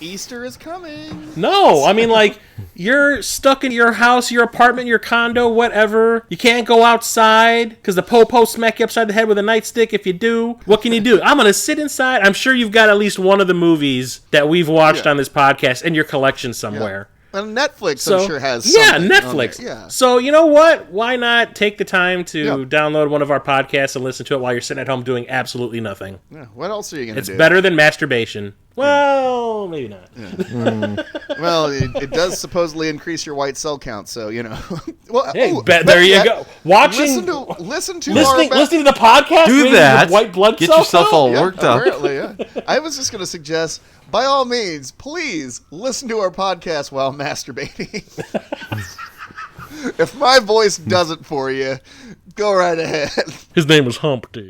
Easter is coming. No, I mean, like, you're stuck in your house, your apartment, your condo, whatever. You can't go outside because the po-po smack you upside the head with a nightstick. If you do, what can you do? I'm going to sit inside. I'm sure you've got at least one of the movies that we've watched on this podcast in your collection somewhere. Yeah. And Netflix, I'm sure, has Netflix. Yeah. So, you know what? Why not take the time to download one of our podcasts and listen to it while you're sitting at home doing absolutely nothing? Yeah. What else are you going to do? It's better than masturbation. Well, maybe not. Yeah. Well, it does supposedly increase your white cell count, so, Well, hey, there you go. Watching, listening to the podcast. Do that. White blood Get cell yourself count? all worked up. Apparently, yeah. I was just going to suggest, by all means, please listen to our podcast while masturbating. If my voice does it for you, go right ahead. His name is Humpty.